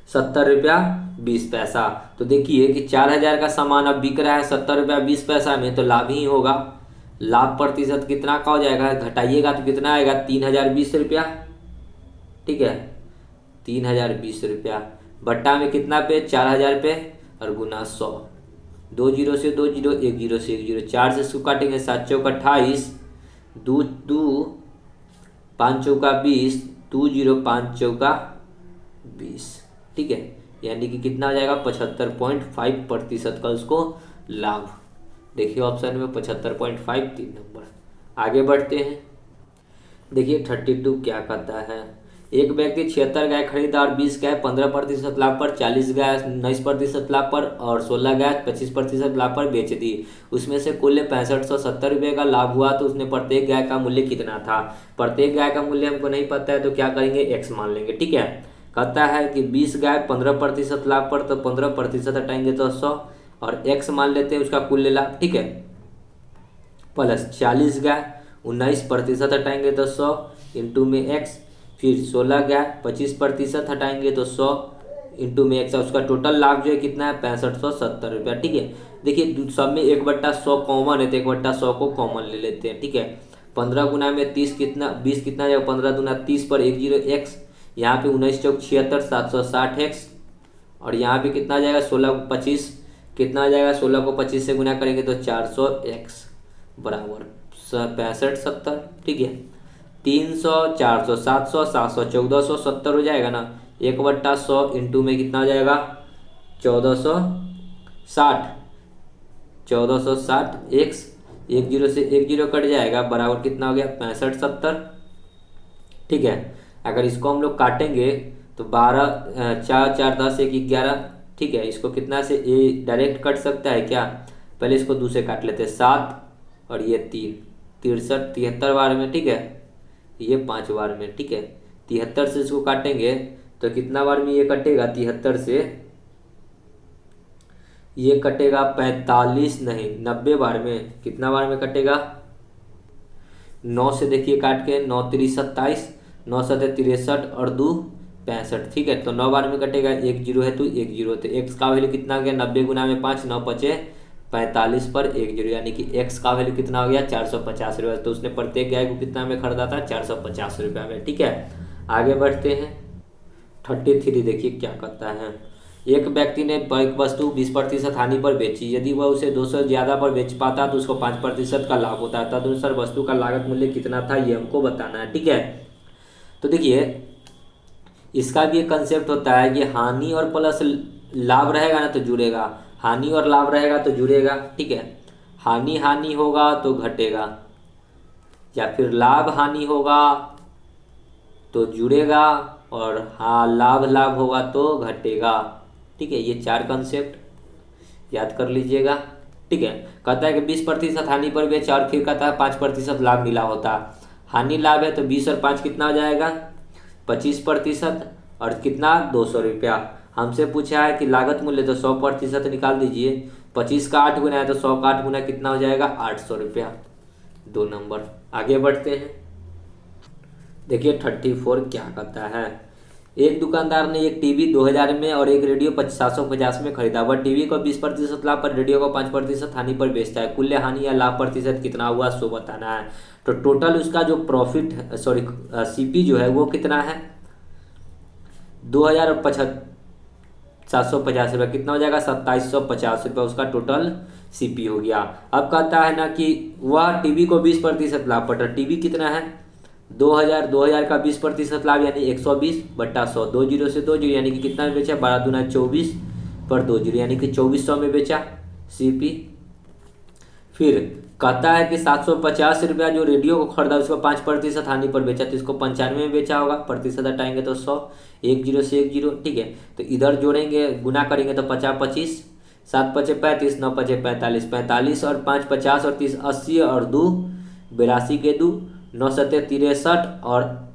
70 रुपया 20 पैसा। तो देखिए कि 4,000 का सामान अब बिक रहा है 70 रुपया 20 पैसा में, तो लाभ ही होगा। लाभ प्रतिशत कितना का हो जाएगा, घटाइएगा तो कितना आएगा 3,020 रुपया। ठीक है, 3,020 रुपया बट्टा में कितना पे 4,000 पे और गुना 100। 2 जीरो से 2 जीरो, 1 जीरो से 1 जीरो, 4 से इसको काटेंगे 7 चौक 28, 2 2 5 चौका 20, 2 0 5 चौका 20। ठीक है, यानी कि कितना आ जाएगा 75.5% का उसको लाभ। देखिए ऑप्शन में 75.5 3 नंबर। आगे बढ़ते हैं देखिए 32 क्या कहता है। एक व्यक्ति 76 गाय खरीदा और 20 गाय 15% लाभ पर, 40 गाय 19% लाभ पर और 16 गाय 25% लाभ पर बेच दी। उसमें से कुल 6570 रुपये का लाभ हुआ, तो उसने प्रत्येक गाय का मूल्य कितना था। प्रत्येक गाय का मूल्य हमको नहीं पता है, तो क्या करेंगे, एक्स मान लेंगे। ठीक है, कहता है कि 20 गाय 15% लाभ पर, तो 15% हटाएंगे तो 100 और एक्स मान लेते हैं उसका कुल लाभ। ठीक है, प्लस 40 गाय 19% हटाएंगे तो 100 इंटू में एक्स, फिर 16 गाय 25% हटाएंगे तो 100 इंटू में एक्स। उसका टोटल लाभ जो है कितना है, 6570 रुपया। ठीक है, देखिए सब में 1/100 कॉमन है, तो 1/100 को कॉमन ले लेते हैं। ठीक है, 15 गुना में 30 कितना, 20 कितना जाएगा, 15 दूना 30 पर 10 एक्स, यहाँ पे 19 चौक 76 760 एक्स, और यहाँ पे कितना जाएगा 16 को 25 कितना आ जाएगा, 16 को 25 से गुना करेंगे तो 400 एक्स बराबर 6570। ठीक है, 300 400 700 700 1470 हो जाएगा ना, 1/100 इंटू में कितना हो जाएगा 1460 1460 एक्स, 10 से 10 कट जाएगा बराबर कितना हो गया 6570। ठीक है, अगर इसको हम लोग काटेंगे तो 12 4 4 10 1 11। ठीक है, इसको कितना से ए डायरेक्ट कट सकता है क्या, पहले इसको 2 से काट लेते हैं, 7 और ये 3 63 73 बार में। ठीक है, ये 5 बार में। ठीक है, 73 से इसको काटेंगे तो कितना बार में ये कटेगा, 73 से ये कटेगा 45 नहीं 90 बार में। कितना बार में कटेगा, 9 से देखिए काट के, 9 3 27 9 7 63 और 2 65। ठीक है, तो 9 बार में कटेगा, 1 0 है तो 1 0, तो एक्स का वैल्यू कितना हो गया 90 गुना में 5 9 5 45 पर 1 0, यानी कि एक्स का वैल्यू कितना हो गया 450 रुपये। तो उसने प्रत्येक गाय को कितना में खरीदा था, 450 रुपये में। ठीक है, आगे बढ़ते हैं 33। देखिए क्या कहता है, एक व्यक्ति ने एक वस्तु 20% हानि पर बेची, यदि वह उसे 200 ज़्यादा पर बेच पाता तो उसको 5% का लाभ होता है। तदनुसार वस्तु का लागत मूल्य कितना था, ये हमको बताना है। ठीक है, तो देखिए इसका भी एक कंसेप्ट होता है कि हानि और प्लस लाभ रहेगा ना तो जुड़ेगा, हानि और लाभ रहेगा तो जुड़ेगा। ठीक है, हानि हानि होगा तो घटेगा, या फिर लाभ हानि होगा तो जुड़ेगा, और हाँ लाभ लाभ होगा तो घटेगा। ठीक है, ये 4 कंसेप्ट याद कर लीजिएगा। ठीक है, कहता है कि 20% हानि पर बेचा और फिर कहता है 5% लाभ मिला होता। हानि लाभ है तो 20 और 5 कितना हो जाएगा 25%, और कितना 200 रुपया। हमसे पूछा है कि लागत मूल्य, तो 100% निकाल दीजिए, 25 का 8 गुना है तो 100 का 8 गुना कितना हो जाएगा 800 रुपया। 2 नंबर। आगे बढ़ते हैं, देखिए 34 क्या कहता है, एक दुकानदार ने एक टीवी 2000 में और एक रेडियो 750 में खरीदा। वह टीवी को 20% लाभ पर, रेडियो को 5% हानि पर बेचता है। कुल हानि या लाभ प्रतिशत कितना हुआ सो बताना है। तो टोटल उसका जो प्रॉफिट सीपी जो है वो कितना है 2000 और 750 रुपये, कितना हो जाएगा 2750 रुपये उसका टोटल सीपी हो गया। अब कहता है ना कि वह टीवी को 20% लाभ पर, टीवी कितना है 2000 का 20% लाभ यानी 120/100, 20 से 20 यानी कि कितना में बेचा 12 दूना 24 पर 20 यानी कि 2400 में बेचा सीपी। फिर कहता है कि 750 रुपया जो रेडियो को खरीदा उसको 5% हानि पर बेचा, तो इसको 95 में बेचा होगा, प्रतिशत हटाएंगे तो 100, 10 से 10। ठीक है, तो इधर जोड़ेंगे गुना करेंगे तो 50 25 7 5 35 9 5 45 45 और 5 50 और 30 80 और 2 82 के 2 9 7 63 और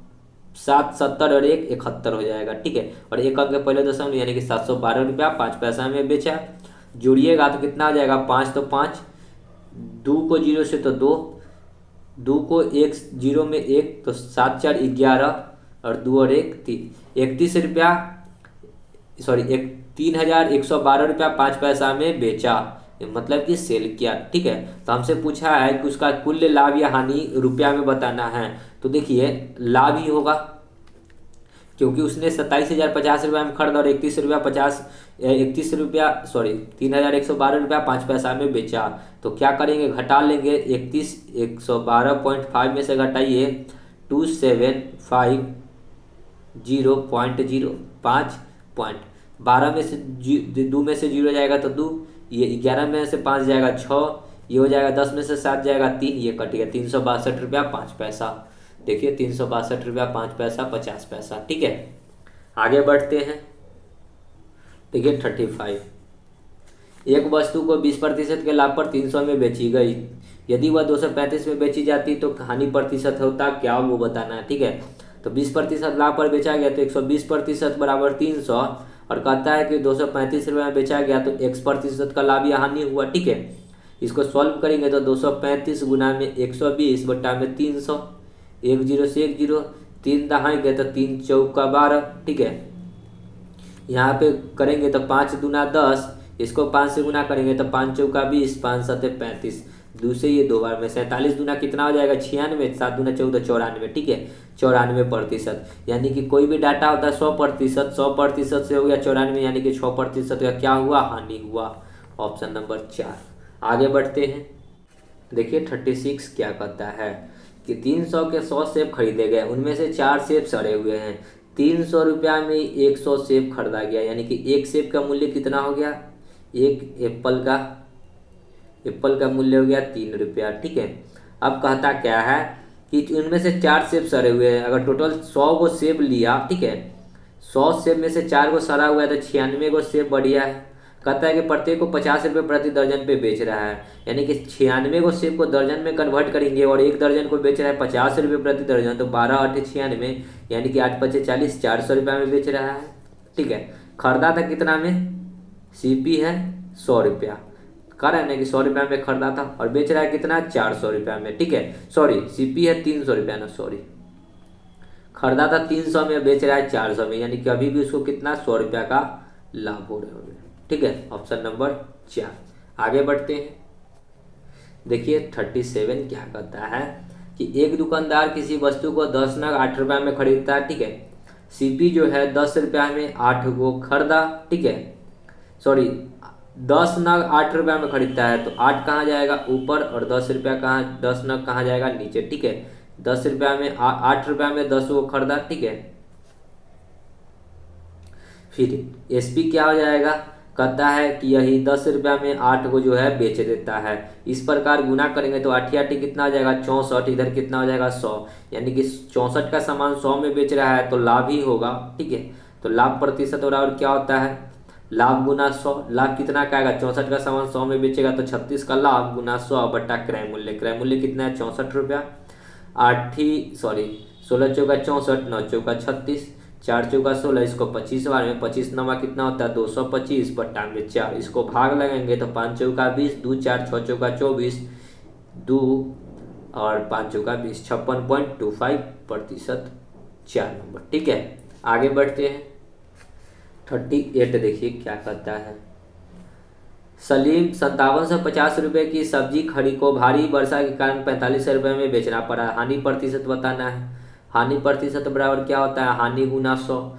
7 70 और 1 71 हो जाएगा। ठीक है, और एक अंक के पहले दशमलव यानी कि 712 रुपया 5 पैसा में बेचा। जोड़िएगा तो कितना आ जाएगा 5 तो 5, 2 को 0 से तो 2, 2 को 1 0 में 1 तो 7 4 11 और 2 और 1 3, 31 रुपया 3112 रुपया 5 पैसा में बेचा, मतलब कि सेल किया। ठीक है, तो हमसे पूछा है कि उसका कुल लाभ या हानि रुपया में बताना है। तो देखिए लाभ ही होगा, क्योंकि उसने 27,050 रुपया में खरीदा और 31 रुपया 3112 रुपया 5 पैसा में बेचा। तो क्या करेंगे घटा लेंगे, 112.5 में से घटाइए 2750.05 पॉइंट, 12 में से 2 में से 0 जाएगा तो 2, ये 11 में से 5 जाएगा 6, ये हो जाएगा 10 में से 7 जाएगा 3, ये कट गया 362 रुपया 5 पैसा। देखिए 362 रुपया 5 पैसा 50 पैसा। ठीक है, आगे बढ़ते हैं। देखिए 35, एक वस्तु को 20% के लाभ पर 300 में बेची गई, यदि वह 235 में बेची जाती तो हानि प्रतिशत होता क्या, वो बताना है। ठीक है, तो 20% लाभ पर बेचा गया तो 120% बराबर 300, और कहता है कि 235 रुपये में बेचा गया तो x% का लाभ या हानि हुआ। ठीक है, इसको सॉल्व करेंगे तो 235 गुना में 120 बटा में 300, 10 से 10, 3 दहाएंगे तो 3 चौका 12। ठीक है, यहाँ पे करेंगे तो 5 दूना 10, इसको 5 से गुना करेंगे तो 5 चौका 20, 5 सते 35, 2 से ये 2 बार में 47 दूना कितना हो जाएगा 96, 7 दूना 14 94। ठीक है, 94%, यानी कि कोई भी डाटा होता है 100%, 100% से हो गया 94, यानी कि 6% का क्या हुआ, हानि हुआ। Option number 4। आगे बढ़ते हैं। देखिए 36 क्या कहता है कि 300 के 100 सेब खरीदे गए, उनमें से 4 सेब सड़े हुए हैं, 300 रुपया में 100 सेब खरीदा गया, यानी कि एक सेब का मूल्य कितना हो गया, एक एप्पल का मूल्य हो गया 3 रुपया। ठीक है, अब कहता क्या है कि उनमें से 4 सेब सड़े हुए हैं, अगर टोटल 100 गो सेब लिया, ठीक है, 100 सेब में से 4 गो सड़ा हुआ है तो 96 गो सेब बढ़िया है। कहता है कि प्रत्येक को 50 रुपये प्रति दर्जन पे बेच रहा है, यानी कि 96 को सेब को दर्जन में कन्वर्ट करेंगे और एक दर्जन को बेच रहा है 50 रुपये प्रति दर्जन, तो 12 8 96, यानी कि 8 5 40, 400 रुपये में बेच रहा है। ठीक है, खरीदा था कितना में, सीपी है 100 रुपया, कह रहे हैं ना कि 100 रुपया में खरीदा था, और बेच रहा है कितना 400 रुपया में। ठीक है, सॉरी सीपी है 300 रुपया ना, सॉरी, खरीदा था 300 में, बेच रहा है 400 में, यानी कि अभी भी उसको कितना 100 रुपया का लाभ हो रहा है। ठीक है, ऑप्शन नंबर 4। आगे बढ़ते हैं। देखिए 37 क्या कहता है कि एक दुकानदार किसी वस्तु को 10 नग 8 रुपया में खरीदता है। ठीक है, सीपी जो है 10 रुपया में 8 को खरीदा। ठीक है, सॉरी 10 नग 8 रुपया में खरीदता है, तो 8 कहाँ जाएगा ऊपर, और 10 रुपया कहाँ, 10 नग कहाँ जाएगा नीचे। ठीक है, 10 रुपया में 8 रुपया में 10 को खरीदा। ठीक है, फिर एसपी क्या हो जाएगा, कहता है कि यही 10 रुपया में 8 को जो है बेच देता है। इस प्रकार गुना करेंगे तो 8 8 कितना हो जाएगा 64, इधर कितना हो जाएगा 100, यानी कि 64 का सामान 100 में बेच रहा है तो लाभ ही होगा। ठीक है, तो लाभ प्रतिशत बराबर क्या होता है, लाभ गुना 100, लाभ कितना का आएगा, 64 का सामान 100 में बेचेगा तो 36 का लाभ गुना 100 बट्टा क्रय मूल्य, क्रय मूल्य कितना है 64 रुपया। 16 चौका 64, 9 चौका 36, 4 चौका 16, इसको 25 बार में 25 नमा कितना होता है 225 बट्टा में 4, इसको भाग लगाएंगे तो 5 चौका 20, 2 4 6 चौका 24, 2 और 5 चौका 20, 56.25%, 4 नंबर। ठीक है, आगे बढ़ते हैं। 38 देखिए क्या कहता है, सलीम 5750 रुपये की सब्जी खड़ी को भारी वर्षा के कारण 45 रुपये में बेचना पड़ा, हानि प्रतिशत बताना है। हानि प्रतिशत बराबर क्या होता है, हानि गुना 100,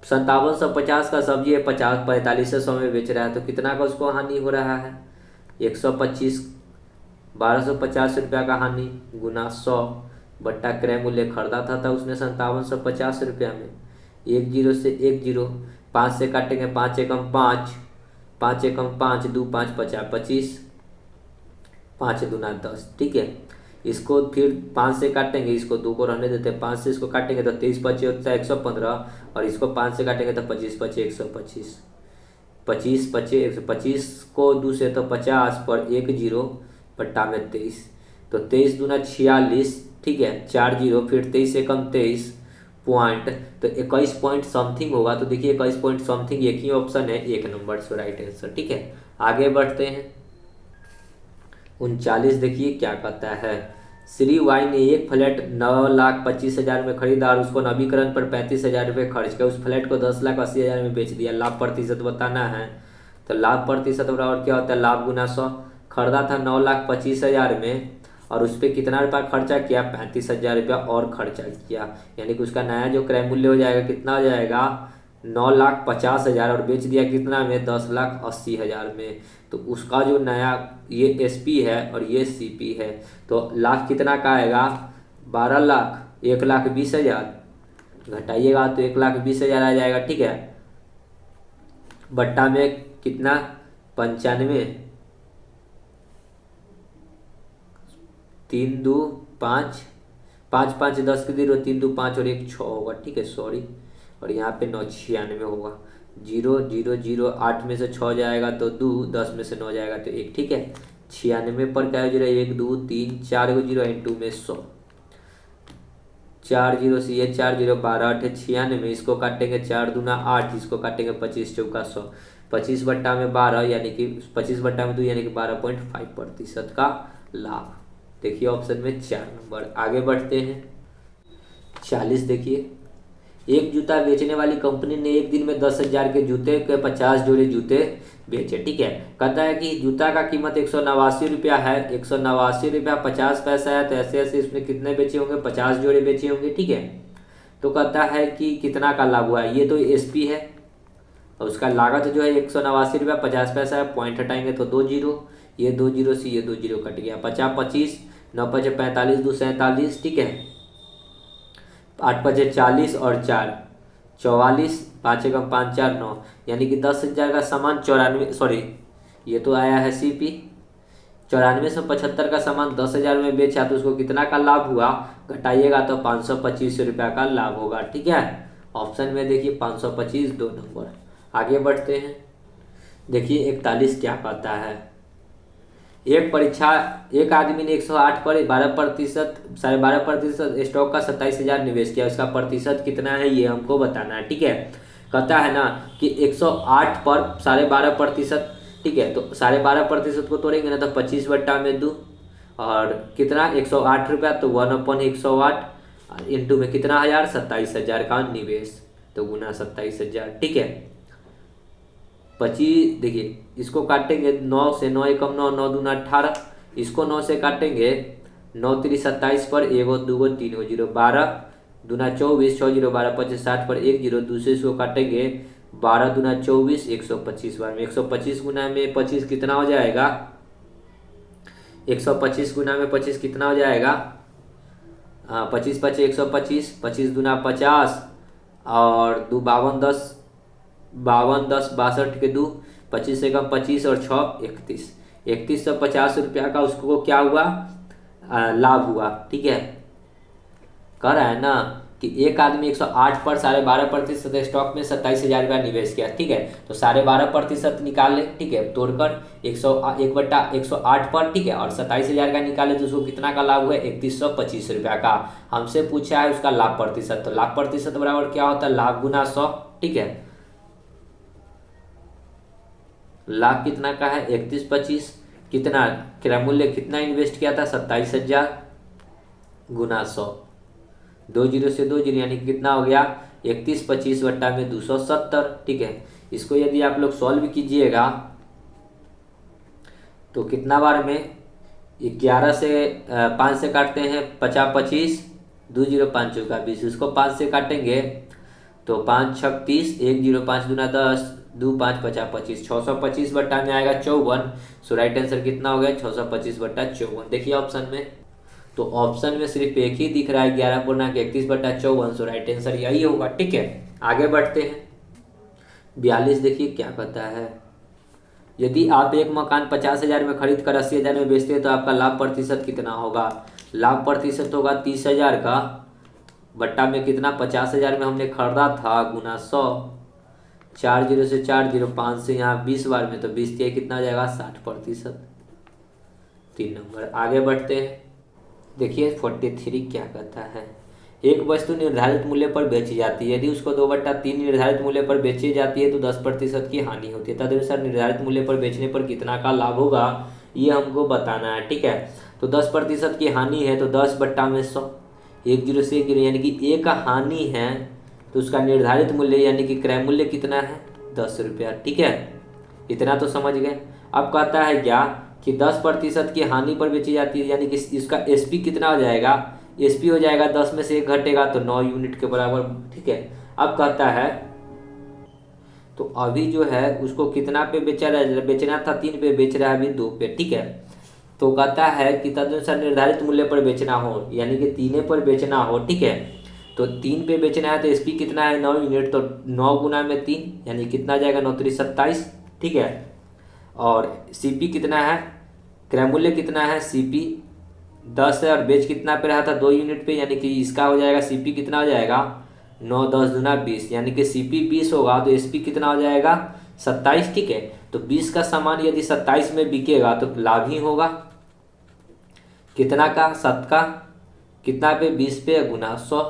5750 का सब्जी है 45 में बेच रहा है, तो कितना का उसको हानि हो रहा है 125, 1250 रुपया का हानि गुना 100 बट्टा क्रय मूल्य, खरीदा था उसने 5750 रुपया में, 10 से 10, 5 से काटेंगे 5 एकम 5, 5 एकम 5, 2 5 50 25, 5 दूना 10। ठीक है, इसको फिर 5 से काटेंगे, इसको 2 को रहने देते हैं, 5 से इसको काटेंगे तो 23 25 होता है 115, और इसको 5 से काटेंगे तो 25 25 125, 25 25 125 को 2 से तो 50 पर 10 बट्टा में 23, तो 23 दूना 46। ठीक है, 40, फिर 23 एकम 23 पॉइंट, तो 21 पॉइंट समथिंग होगा, तो देखिए 21 पॉइंट समथिंग एक ही ऑप्शन है, 1 नंबर से राइट आंसर। ठीक है, आगे बढ़ते हैं। 39 देखिए क्या कहता है, श्री वाई ने एक फ्लैट 9,25,000 में खरीदा और उसको नवीकरण पर 35,000 रुपये खर्च किया, उस फ्लैट को 10,80,000 में बेच दिया, लाभ प्रतिशत बताना है। तो लाभ प्रतिशत बराबर क्या होता है, लाभ गुना 100, खरीदा था 9,25,000 में और उस पर कितना रुपया खर्चा किया 35,000 रुपया और खर्चा किया, यानी कि उसका नया जो क्रय मूल्य हो जाएगा कितना हो जाएगा 9,50,000, और बेच दिया कितना में 10,80,000 में, तो उसका जो नया ये एसपी है और ये सीपी है, तो लाख कितना का आएगा 12 लाख 1,20,000, घटाइएगा तो 1,20,000 आ जाएगा। ठीक है, बट्टा में कितना 95, 3 2 5 5 5 10 के 0, 3 2 5 और 1 6 होगा, ठीक है, सॉरी। और यहाँ पे 9 96 होगा। 0 0 0, 8 में से 6 जाएगा तो 2, 10 में से 9 जाएगा तो 1, ठीक है। 96 पर क्या हो जाएगा, 1 2 3 4 को 0 एंड 2 में 100, 4 0 से ये 4 0, 12 8 96, इसको काटेंगे 4 दूना 8, इसको काटेंगे 25 चौका 100, 25 बट्टा में 12 यानी कि 25 बट्टा में 2 यानी कि 12.5% का लाभ। देखिए ऑप्शन में 4 नंबर। आगे बढ़ते हैं 40। देखिए, एक जूता बेचने वाली कंपनी ने एक दिन में 10,000 के जूते के 50 जोड़े जूते बेचे, ठीक है। कहता है कि जूता का कीमत 189 रुपया है, 189 रुपया 50 पैसा है, तो ऐसे ऐसे इसमें कितने बेचे होंगे, 50 जोड़े बेचे होंगे, ठीक है। तो कहता है कि कितना का लाभ हुआ है, ये तो एसपी है और उसका लागत जो है 189 रुपया 50 पैसा है, पॉइंट हटाएंगे तो 2 जीरो, ये 2 जीरो से ये 2 जीरो कट गया, 50 25, 9 5 45, 2 47, ठीक है, 8 5 40 और 4 44, 5 एकम 5 4 9, यानी कि 10,000 का सामान 94, सॉरी ये तो आया है सीपी, 94 से 75 का सामान 10,000 में बेचा तो उसको कितना का लाभ हुआ, घटाइएगा तो 525 रुपया का लाभ होगा, ठीक है। ऑप्शन में देखिए 525 2 नंबर। आगे बढ़ते हैं। देखिए 41 क्या कहता है, एक आदमी ने 108 पर 12%, 12.5% स्टॉक का 27,000 निवेश किया, उसका प्रतिशत कितना है ये हमको बताना है, ठीक है। कहता है ना कि 108 पर 12.5%, ठीक है, तो 12.5% को तोड़ेंगे ना तो 25 बट्टा में 2 और कितना 108 रुपया, तो 1/108 इंटू में कितना हज़ार, 27,000 का निवेश, तो गुना 27,000, ठीक है। 25, देखिए इसको काटेंगे 9 से, 9 एकम 9, 9 दूना 18, इसको 9 से काटेंगे, 9 3 27 पर 1 2 3 0, 12 दूना 24, 6 0 12 5 60 पर 1 0, दूसरे इसको काटेंगे 12 दूना 24, 125 बार में 125 गुना में 25 कितना हो जाएगा, 125 गुना में 25 कितना हो जाएगा, 25 5 125, 25 दूना 50 और 2 52 10, 52 10 62 के 2, 25 से कम 25 और 6 31, 3150 रुपया का उसको क्या हुआ, लाभ हुआ, ठीक है। कह रहा है ना कि एक आदमी 108 पर 12.5% स्टॉक में 27,000 रुपया निवेश किया, ठीक है, तो 12.5% निकाल ले, ठीक है, तोड़कर 101/108 पर, ठीक है, और 27,000 का निकाले तो उसको कितना का लाभ हुआ, 3125 रुपया का। हमसे पूछा है उसका लाभ प्रतिशत, तो लाभ प्रतिशत बराबर क्या होता है, लाभ गुना 100, ठीक है। लाभ कितना का है 3125, कितना क्रय मूल्य कितना इन्वेस्ट किया था 27,000 गुना 100, 2 जीरो से 2 जीरो यानी कि कितना हो गया 3125 बट्टा में 270, ठीक है। इसको यदि आप लोग सॉल्व कीजिएगा तो कितना बार में 11 से 5 से काटते हैं 50 25, 2 जीरो 5 चौका 20, इसको 5 से काटेंगे तो 5 6 30, 1 0 5 दूना 10, 2 5 50 25, 625 बट्टा में आएगा 54, सो राइट आंसर कितना हो गया 625 बट्टा 54। देखिए ऑप्शन में, तो ऑप्शन में सिर्फ एक ही दिख रहा है 11 बट्टा 54, सो राइट आंसर यही होगा, ठीक है। आगे बढ़ते हैं 42। देखिए क्या कहता है, यदि आप एक मकान 50,000 में खरीद कर 80,000 में बेचते हैं तो आपका लाभ प्रतिशत कितना होगा, लाभ प्रतिशत होगा 30,000 का बट्टा में कितना 50,000 में हमने खरीदा था गुना 100, 4 जीरो से 4 जीरो, 5 से यहाँ 20 बार में तो 20 दिया कितना हो जाएगा 60%, 3 नंबर। आगे बढ़ते हैं। देखिए 43 क्या कहता है, एक वस्तु निर्धारित मूल्य पर बेची जाती है, यदि उसको 2/3 निर्धारित मूल्य पर बेची जाती है तो 10% की हानि होती है, तदनुसार निर्धारित मूल्य पर बेचने पर कितना का लाभ होगा ये हमको बताना है, ठीक है। तो 10% की हानि है तो 10 बट्टा में 100, 1 जीरो से 1 जीरो यानी कि एक हानि है तो उसका निर्धारित मूल्य यानी कि क्रय मूल्य कितना है 10 रुपया, ठीक है। इतना तो समझ गए। अब कहता है क्या कि 10% की हानि पर बेची जाती है यानी कि इसका एसपी कितना हो जाएगा, एसपी हो जाएगा 10 में से 1 घटेगा तो 9 यूनिट के बराबर, ठीक है। अब कहता है तो अभी जो है उसको कितना पे बेचना था 3 पे, बेच रहा है अभी 2 पे, ठीक है। तो कहता है कि तदनुसार निर्धारित मूल्य पर बेचना हो यानी कि 3 पर बेचना हो, ठीक है। तो 3 पे बेचना है तो एसपी कितना है 9 यूनिट, तो 9 गुना में 3 यानी कितना जाएगा 9 3 27, ठीक है। और सीपी कितना है, क्रय मूल्य कितना है सीपी 10 है और बेच कितना पे रहा था 2 यूनिट पे, यानी कि इसका हो जाएगा सीपी कितना हो जाएगा 9 10 दूना 20, यानी कि सीपी 20 होगा तो एसपी कितना हो जाएगा 27। ठीक है, तो 20 का सामान यदि 27 में बिकेगा तो लाभ ही होगा। कितना का 7 का कितना पे 20 पे गुना 100,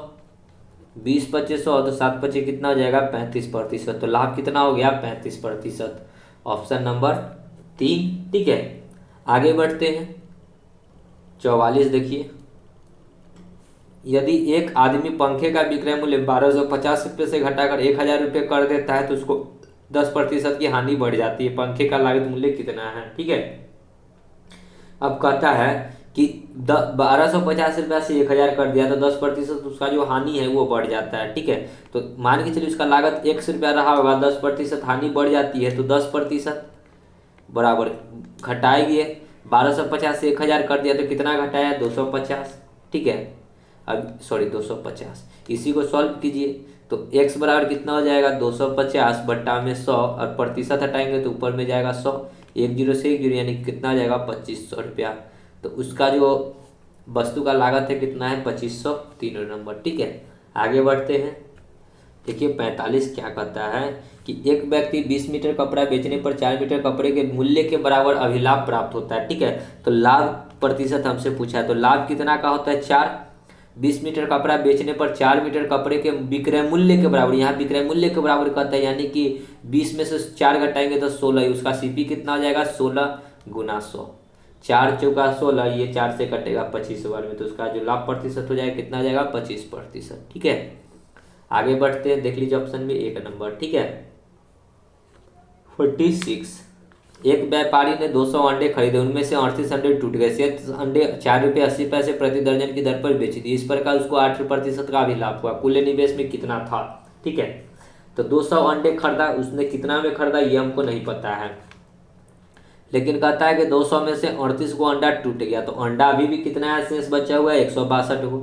20 25 100 तो 7 25 कितना हो जाएगा 35%, तो लाभ कितना हो गया 35%। Option number 3। ठीक है, आगे बढ़ते हैं 44 देखिए, यदि एक आदमी पंखे का विक्रय मूल्य 1250 रुपये से घटाकर 1000 रुपये कर देता है तो उसको 10% की हानि बढ़ जाती है। पंखे का लागत मूल्य कितना है। ठीक है, अब कहता है कि 1250 रुपया से 1000 कर दिया तो 10% उसका जो हानि है वो बढ़ जाता है। ठीक है, तो मान के चलिए उसका लागत 100 रुपया रहा होगा, 10% हानि बढ़ जाती है तो 10% बराबर घटाएगी। 1250 से 1000 कर दिया तो कितना घटाया 250। ठीक है, अब सॉरी 250, इसी को सॉल्व कीजिए तो x बराबर कितना हो जाएगा 250 बट्टा में 100 और प्रतिशत हटाएंगे तो ऊपर में जाएगा 100, 10 से 10 यानी कितना आ जाएगा 2500 रुपया। तो उसका जो वस्तु का लागत है कितना है 2500, 3 नंबर। ठीक है, आगे बढ़ते हैं। देखिए 45 क्या कहता है कि एक व्यक्ति 20 मीटर कपड़ा बेचने पर 4 मीटर कपड़े के मूल्य के बराबर अभिलाभ प्राप्त होता है। ठीक है, तो लाभ प्रतिशत हमसे पूछा है, तो लाभ कितना का होता है 4। 20 मीटर कपड़ा बेचने पर 4 मीटर कपड़े के विक्रय मूल्य के बराबर, यहाँ विक्रय मूल्य के बराबर कहता है, यानी कि 20 में से 4 घटाएंगे तो 16, उसका सीपी कितना हो जाएगा 16 गुना 100, 4 चौका 16, ये 4 से कटेगा 25 बार में, तो उसका जो लाभ प्रतिशत हो जाएगा कितना आ जाएगा 25%। ठीक है, आगे बढ़ते हैं, देख लीजिए ऑप्शन में 1 नंबर। ठीक है, 46, एक व्यापारी ने 200 अंडे खरीदे, उनमें से 38 अंडे टूट गए। शेष अंडे 4 रुपये 80 पैसे प्रति दर्जन की दर पर बेची थी, इस प्रकार उसको 8% का भी लाभ हुआ। कुल निवेश में कितना था। ठीक है, तो 200 अंडे खरीदा, उसने कितना में खरीदा ये हमको नहीं पता है, लेकिन कहता है कि 200 में से 38 को अंडा टूट गया, तो अंडा अभी भी कितना है शेष बचा हुआ है 162 को,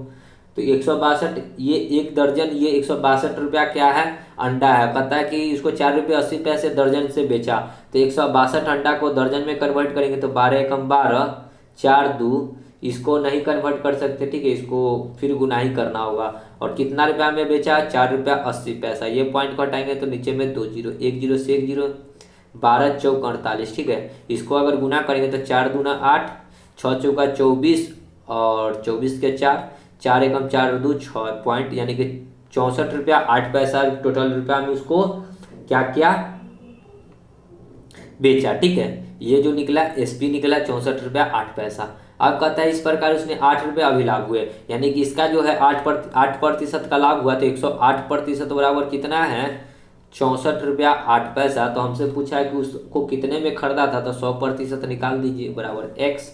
तो 162 ये एक दर्जन, ये 162 रुपया क्या है अंडा है। कहता है कि इसको 4 रुपये 80 पैसे दर्जन से बेचा, तो 162 अंडा को दर्जन में कन्वर्ट करेंगे तो 12 एकम 12, 4 2, इसको नहीं कन्वर्ट कर सकते। ठीक है, इसको फिर गुना ही करना होगा, और कितना रुपया में बेचा 4 रुपया 80 पैसा, ये पॉइंट को हटाएंगे तो नीचे में 2 जीरो, 1 जीरो से 1 जीरो, 12 चौक 48। ठीक है, इसको अगर गुना करेंगे तो 4 दूना 8, 6 चौका 24 और 24 के 4, 4 एकम 4 2 6 पॉइंट, यानी कि 64 रुपया 8 पैसा टोटल रुपया में उसको क्या किया बेचा। ठीक है, ये जो निकला एसपी निकला 64 रुपया 8 पैसा। अब कहता है इस प्रकार उसने 8 रुपये अभिलाभ हुए, यानी कि इसका जो है 8% का लाभ हुआ, तो 108% बराबर कितना है 64 रुपया 8 पैसा। तो हमसे पूछा है कि उसको कितने में खरीदा था, तो 100% निकाल दीजिए बराबर x,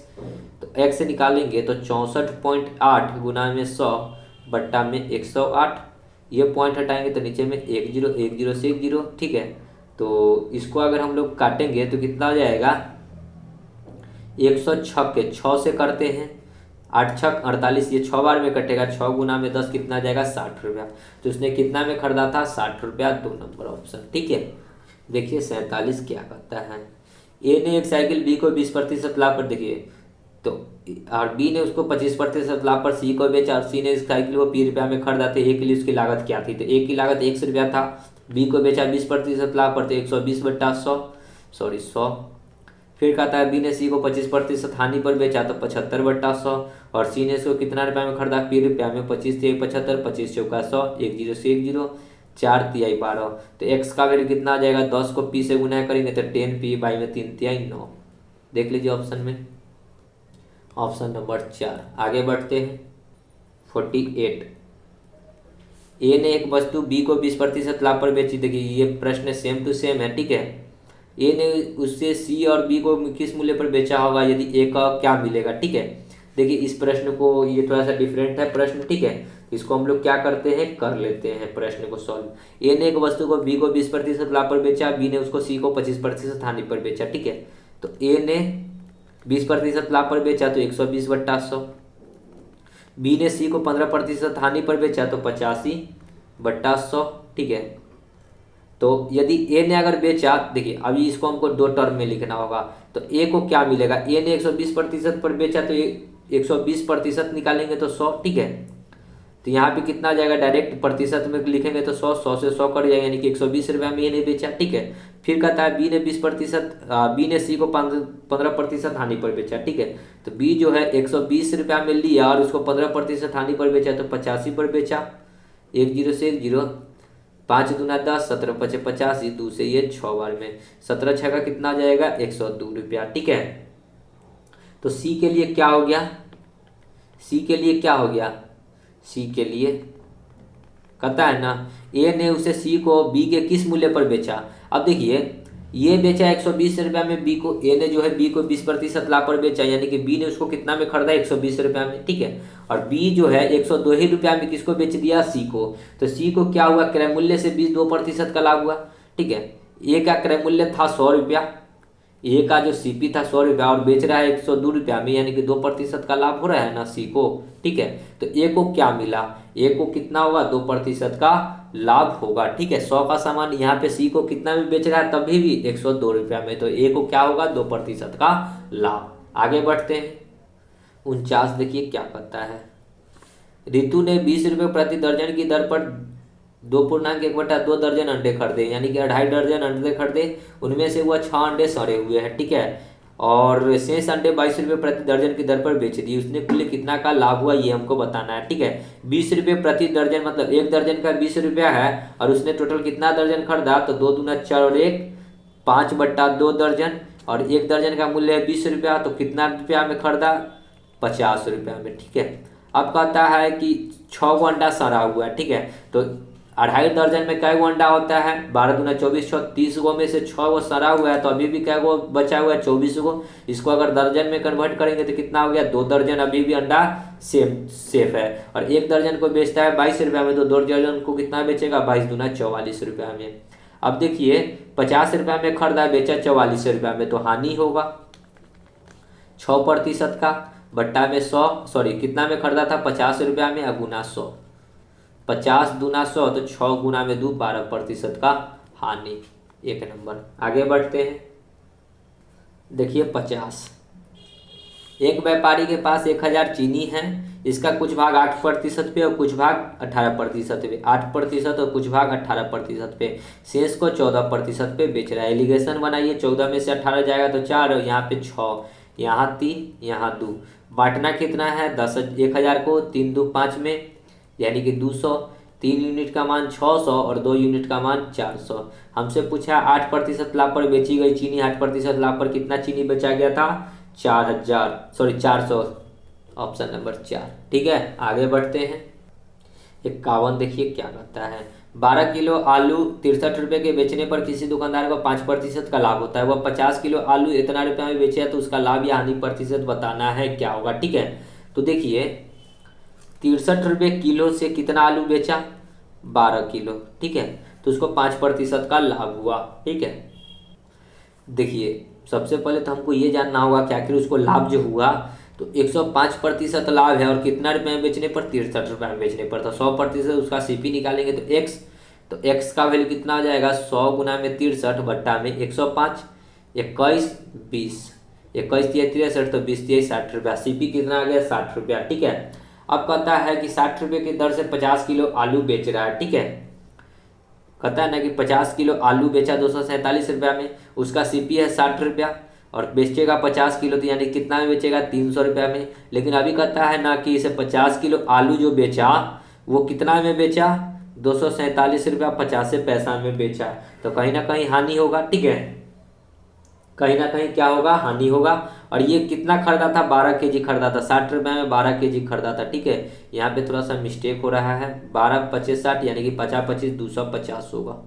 तो x से निकालेंगे तो 64.8 गुना में 100 बट्टा में 108, ये पॉइंट हटाएंगे तो नीचे में 1 जीरो, 1 जीरो से 1 जीरो। ठीक है, तो इसको अगर हम लोग काटेंगे तो कितना हो जाएगा 106 के 6 से करते हैं, 8 छक 48, ये 6 बार में कटेगा, 6 गुना में 10 कितना जाएगा 60 रुपया, तो उसने कितना में खरीदा था 60 रुपया, 2 नंबर ऑप्शन। ठीक है, देखिए 47 क्या कहता है, ए ने एक साइकिल बी को 20% लाभ पर, देखिए तो और बी ने उसको 25% लाभ पर सी को बेचा, और सी ने इस साइकिल को 20 रुपया में खरीदा, तो ए के लिए उसकी लागत क्या थी, तो ए की लागत 100 रुपया था, बी को बेचा 20% लाभ पर तो 120 बट्टा 100, सॉरी 100। फिर कहता है बी ने सी को 25% हानि पर बेचा तो 75 बट्टा 100, और सी ने इसको कितना रुपया में खरीदा 20 रुपया में, 25 से 75, 25 चौका 100, 1 जीरो से 1 जीरो, 4 तिहाई 12, तो एक्स का वैल्यू कितना आ जाएगा 10 को पी से गुना करेंगे तो 10 पी बाई में 3 तिहाई 9। देख लीजिए ऑप्शन में, ऑप्शन नंबर 4। आगे बढ़ते हैं 48, ए ने एक वस्तु बी को 20% लाभ पर बेची, देखिए ये प्रश्न सेम टू सेम है। ठीक है, ए ने उससे सी और बी को किस मूल्य पर बेचा होगा, यदि ए का क्या मिलेगा। ठीक है, देखिए इस प्रश्न को, ये थोड़ा सा डिफरेंट है प्रश्न। ठीक है, इसको हम लोग क्या करते हैं कर लेते हैं प्रश्न को सॉल्व। ए ने एक वस्तु को बी को 20% लाभ पर बेचा, बी ने उसको सी को 25% हानि पर बेचा। ठीक है, तो ए ने 20% लाभ पर बेचा तो 120 बट्टा 100, बी ने सी को 15% हानि पर बेचा तो 85 बट्टा 100। ठीक है, तो यदि ए ने अगर बेचा, देखिए अभी इसको हमको 2 टर्म में लिखना होगा, तो ए को क्या मिलेगा, ए ने 120% पर बेचा तो 120% निकालेंगे तो 100, ठीक है। तो यहाँ पे कितना आ जाएगा, डायरेक्ट प्रतिशत में लिखेंगे तो 100 से 100 कट जाएगा, यानी कि 120 रुपया में ये नहीं बेचा, ठीक है। फिर कहता है बी ने 20%, बी ने सी को 15% हानि पर बेचा, ठीक है। तो बी जो है 120 रुपया में लिया और उसको 15% हानि पर बेचा, तो 85 पर बेचा। 10 से 10, 5 दूना 10, 17 पचे 85, 2 से ये 6 बार में 17 छः का कितना आ जाएगा, 102 रुपया, ठीक है। तो सी के लिए क्या हो गया, सी के लिए क्या हो गया, सी के लिए कहता है ना ए ने उसे सी को बी के किस मूल्य पर बेचा। अब देखिए ये बेचा 120 रुपया में बी को, ए ने जो है बी को 20% लाभ पर बेचा, यानी कि बी ने उसको कितना में खरीदा, 120 रुपया में, ठीक है। और बी जो है 102 ही रुपया में किसको बेच दिया, सी को। तो सी को क्या हुआ, क्रय मूल्य से 22% का लाभ हुआ, ठीक है। ए का क्रय मूल्य था 100 रुपया, ए का जो सीपी था 100 रुपया और बेच रहा है 102 रुपया में, यानी कि 2% का लाभ हो रहा है ना सी को, ठीक है। तो ए को क्या मिला, ए को कितना होगा, 2% का लाभ होगा, ठीक है। 100 का सामान यहाँ पे सी को कितना में बेच रहा है, तभी भी 102 रुपया में, तो ए को क्या होगा, 2% का लाभ। आगे बढ़ते हैं। 49 देखिए क्या कहता है, रितु ने 20 रुपये प्रति दर्जन की दर पर 2.1/2 दर्जन अंडे खरीदे, यानी कि 2.5 दर्जन अंडे खरीदे, उनमें से वह 6 अंडे सड़े हुए हैं, ठीक है। और शेष अंडे 22 रुपये प्रति दर्जन की दर पर बेच दिए, उसने कुल कितना का लाभ हुआ ये हमको बताना है, ठीक है। 20 रुपये प्रति दर्जन मतलब एक दर्जन का 20 रुपया है, और उसने टोटल कितना दर्जन खरीदा, तो 2 दूना 4 और 1 5/2 दर्जन, और एक दर्जन का मूल्य है 20 रुपया, तो कितना रुपया में खरीदा, 50 रुपया में, ठीक है। अब कहता है कि 6 गो अंडा सड़ा हुआ है, ठीक है। तो 2.5 दर्जन में कै गो अंडा होता है, 12 दूना 24, 30 गो में से 6 गो सड़ा हुआ है, तो अभी भी कै गो बचा हुआ है, 24 गो। इसको अगर दर्जन में कन्वर्ट करेंगे तो कितना हो गया, 2 दर्जन अभी भी अंडा सेफ है। और एक दर्जन को बेचता है 22 रुपया में, तो 2 दर्जन को कितना बेचेगा, 22 दूना 44 रुपया में। अब देखिए 50 रुपया में खरीदा, बेचा 44 रुपया में, तो हानि होगा 6% का, बट्टा में 100, सॉरी कितना में खरीदा था, 50 रुपया में, गुना 100, 50 दूना 100, तो 6 गुना में 2, 12% का हानि, एक नंबर। आगे बढ़ते हैं। देखिए 50, एक व्यापारी के पास 1000 चीनी है, इसका कुछ भाग 8% पे और कुछ भाग 18% पे, 8% और कुछ भाग 18% पे, शेष को 14% पे बेच रहा है। एलिगेशन बनाइए, 14 में से 18 जाएगा तो 4, और यहाँ पे 6, यहाँ 3, यहाँ 2, बांटना कितना है, 1000 को 3 2 5 में, यानी कि 200, 3 यूनिट का मान 600 और 2 यूनिट का मान 400। हमसे पूछा 8% लाभ पर बेची गई चीनी, 8% लाभ पर कितना चीनी बेचा गया था, 400, ऑप्शन नंबर 4, ठीक है। आगे बढ़ते हैं। 51 देखिए क्या कहता है, 12 किलो आलू 63 रुपये के बेचने पर किसी दुकानदार को 5% का लाभ होता है, वह 50 किलो आलू इतना रुपये में बेचे है, तो उसका लाभ या हानि प्रतिशत बताना है, क्या होगा, ठीक है। तो देखिए 63 रुपये किलो से कितना आलू बेचा, 12 किलो, ठीक है। तो उसको 5% का लाभ हुआ, ठीक है। देखिए सबसे पहले तो हमको ये जानना होगा कि आखिर उसको लाभ जो हुआ तो 105% लाभ है, और कितना रुपये में बेचने पर, 63 रुपये में बेचने पर, तो 100% उसका सीपी निकालेंगे तो एक्स, तो एक्स का वैल्यू कितना आ जाएगा, 100 गुना में 63 बट्टा में 105, 21 20, 21 63, तो 20 60 रुपया, सीपी कितना आ गया, 60 रुपया, ठीक है। अब कहता है कि 60 रुपये की दर से 50 किलो आलू बेच रहा है, ठीक है। कहता है ना कि 50 किलो आलू बेचा 247 रुपया में, उसका सीपी है 60 रुपया, और बेचेगा 50 किलो, तो यानी कितना में बेचेगा, 300 रुपया में। लेकिन अभी कहता है ना कि इसे 50 किलो आलू जो बेचा वो कितना में बेचा, 247 रुपया 50 पैसा में बेचा, तो कहीं ना कहीं हानि होगा, ठीक है। कहीं ना कहीं क्या होगा, हानि होगा। और ये कितना खरीदा था, 12 केजी खरीदा था, 60 रुपये में 12 केजी खरीदा था, ठीक है। यहाँ पे थोड़ा सा मिस्टेक हो रहा है, 12 25 60, यानी कि 50 25 250 होगा,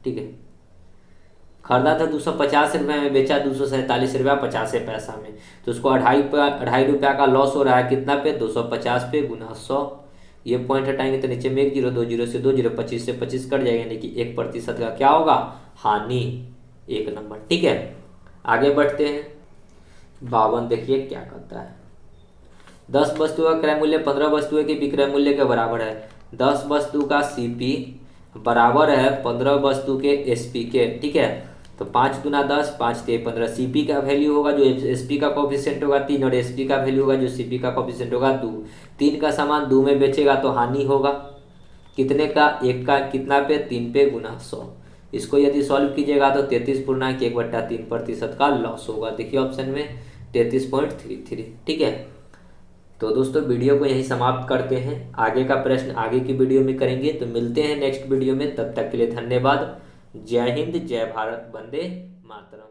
ठीक है। खरीदा था 250 रुपये में, बेचा 247 रुपया 50 पैसा में, तो उसको 2.5 रुपया का लॉस हो रहा है, कितना पे, 250 पे, गुना 100। ये पॉइंट हटाएंगे तो नीचे में 1 0 2 0 से 2 0, 25 से 25 कट जाएगा, यानी कि 1% का क्या होगा, हानि, एक नंबर, ठीक है। आगे बढ़ते हैं। 52 देखिए क्या कहता है, 10 वस्तुओं का क्रय मूल्य 15 वस्तुओं के विक्रय मूल्य के बराबर है, 10 वस्तु का सीपी बराबर है 15 वस्तु के एसपी के, ठीक है। तो 5×10, 5×3=15। सीपी का वैल्यू होगा जो एसपी का कोफिशिएंट होगा 3, और एसपी का वैल्यू होगा जो सीपी का कोफिशिएंट होगा 2। 3 का सामान 2 में बेचेगा तो हानि होगा कितने का, 1 का, कितना पे, 3 पे गुना 100। इसको यदि सॉल्व कीजिएगा तो 33.1/3% का लॉस होगा। देखिए ऑप्शन में 33.33। ठीक है, तो दोस्तों वीडियो को यहीं समाप्त करते हैं। आगे का प्रश्न आगे की वीडियो में करेंगे। तो मिलते हैं नेक्स्ट वीडियो में, तब तक के लिए धन्यवाद। जय हिंद, जय भारत, वंदे मातरम।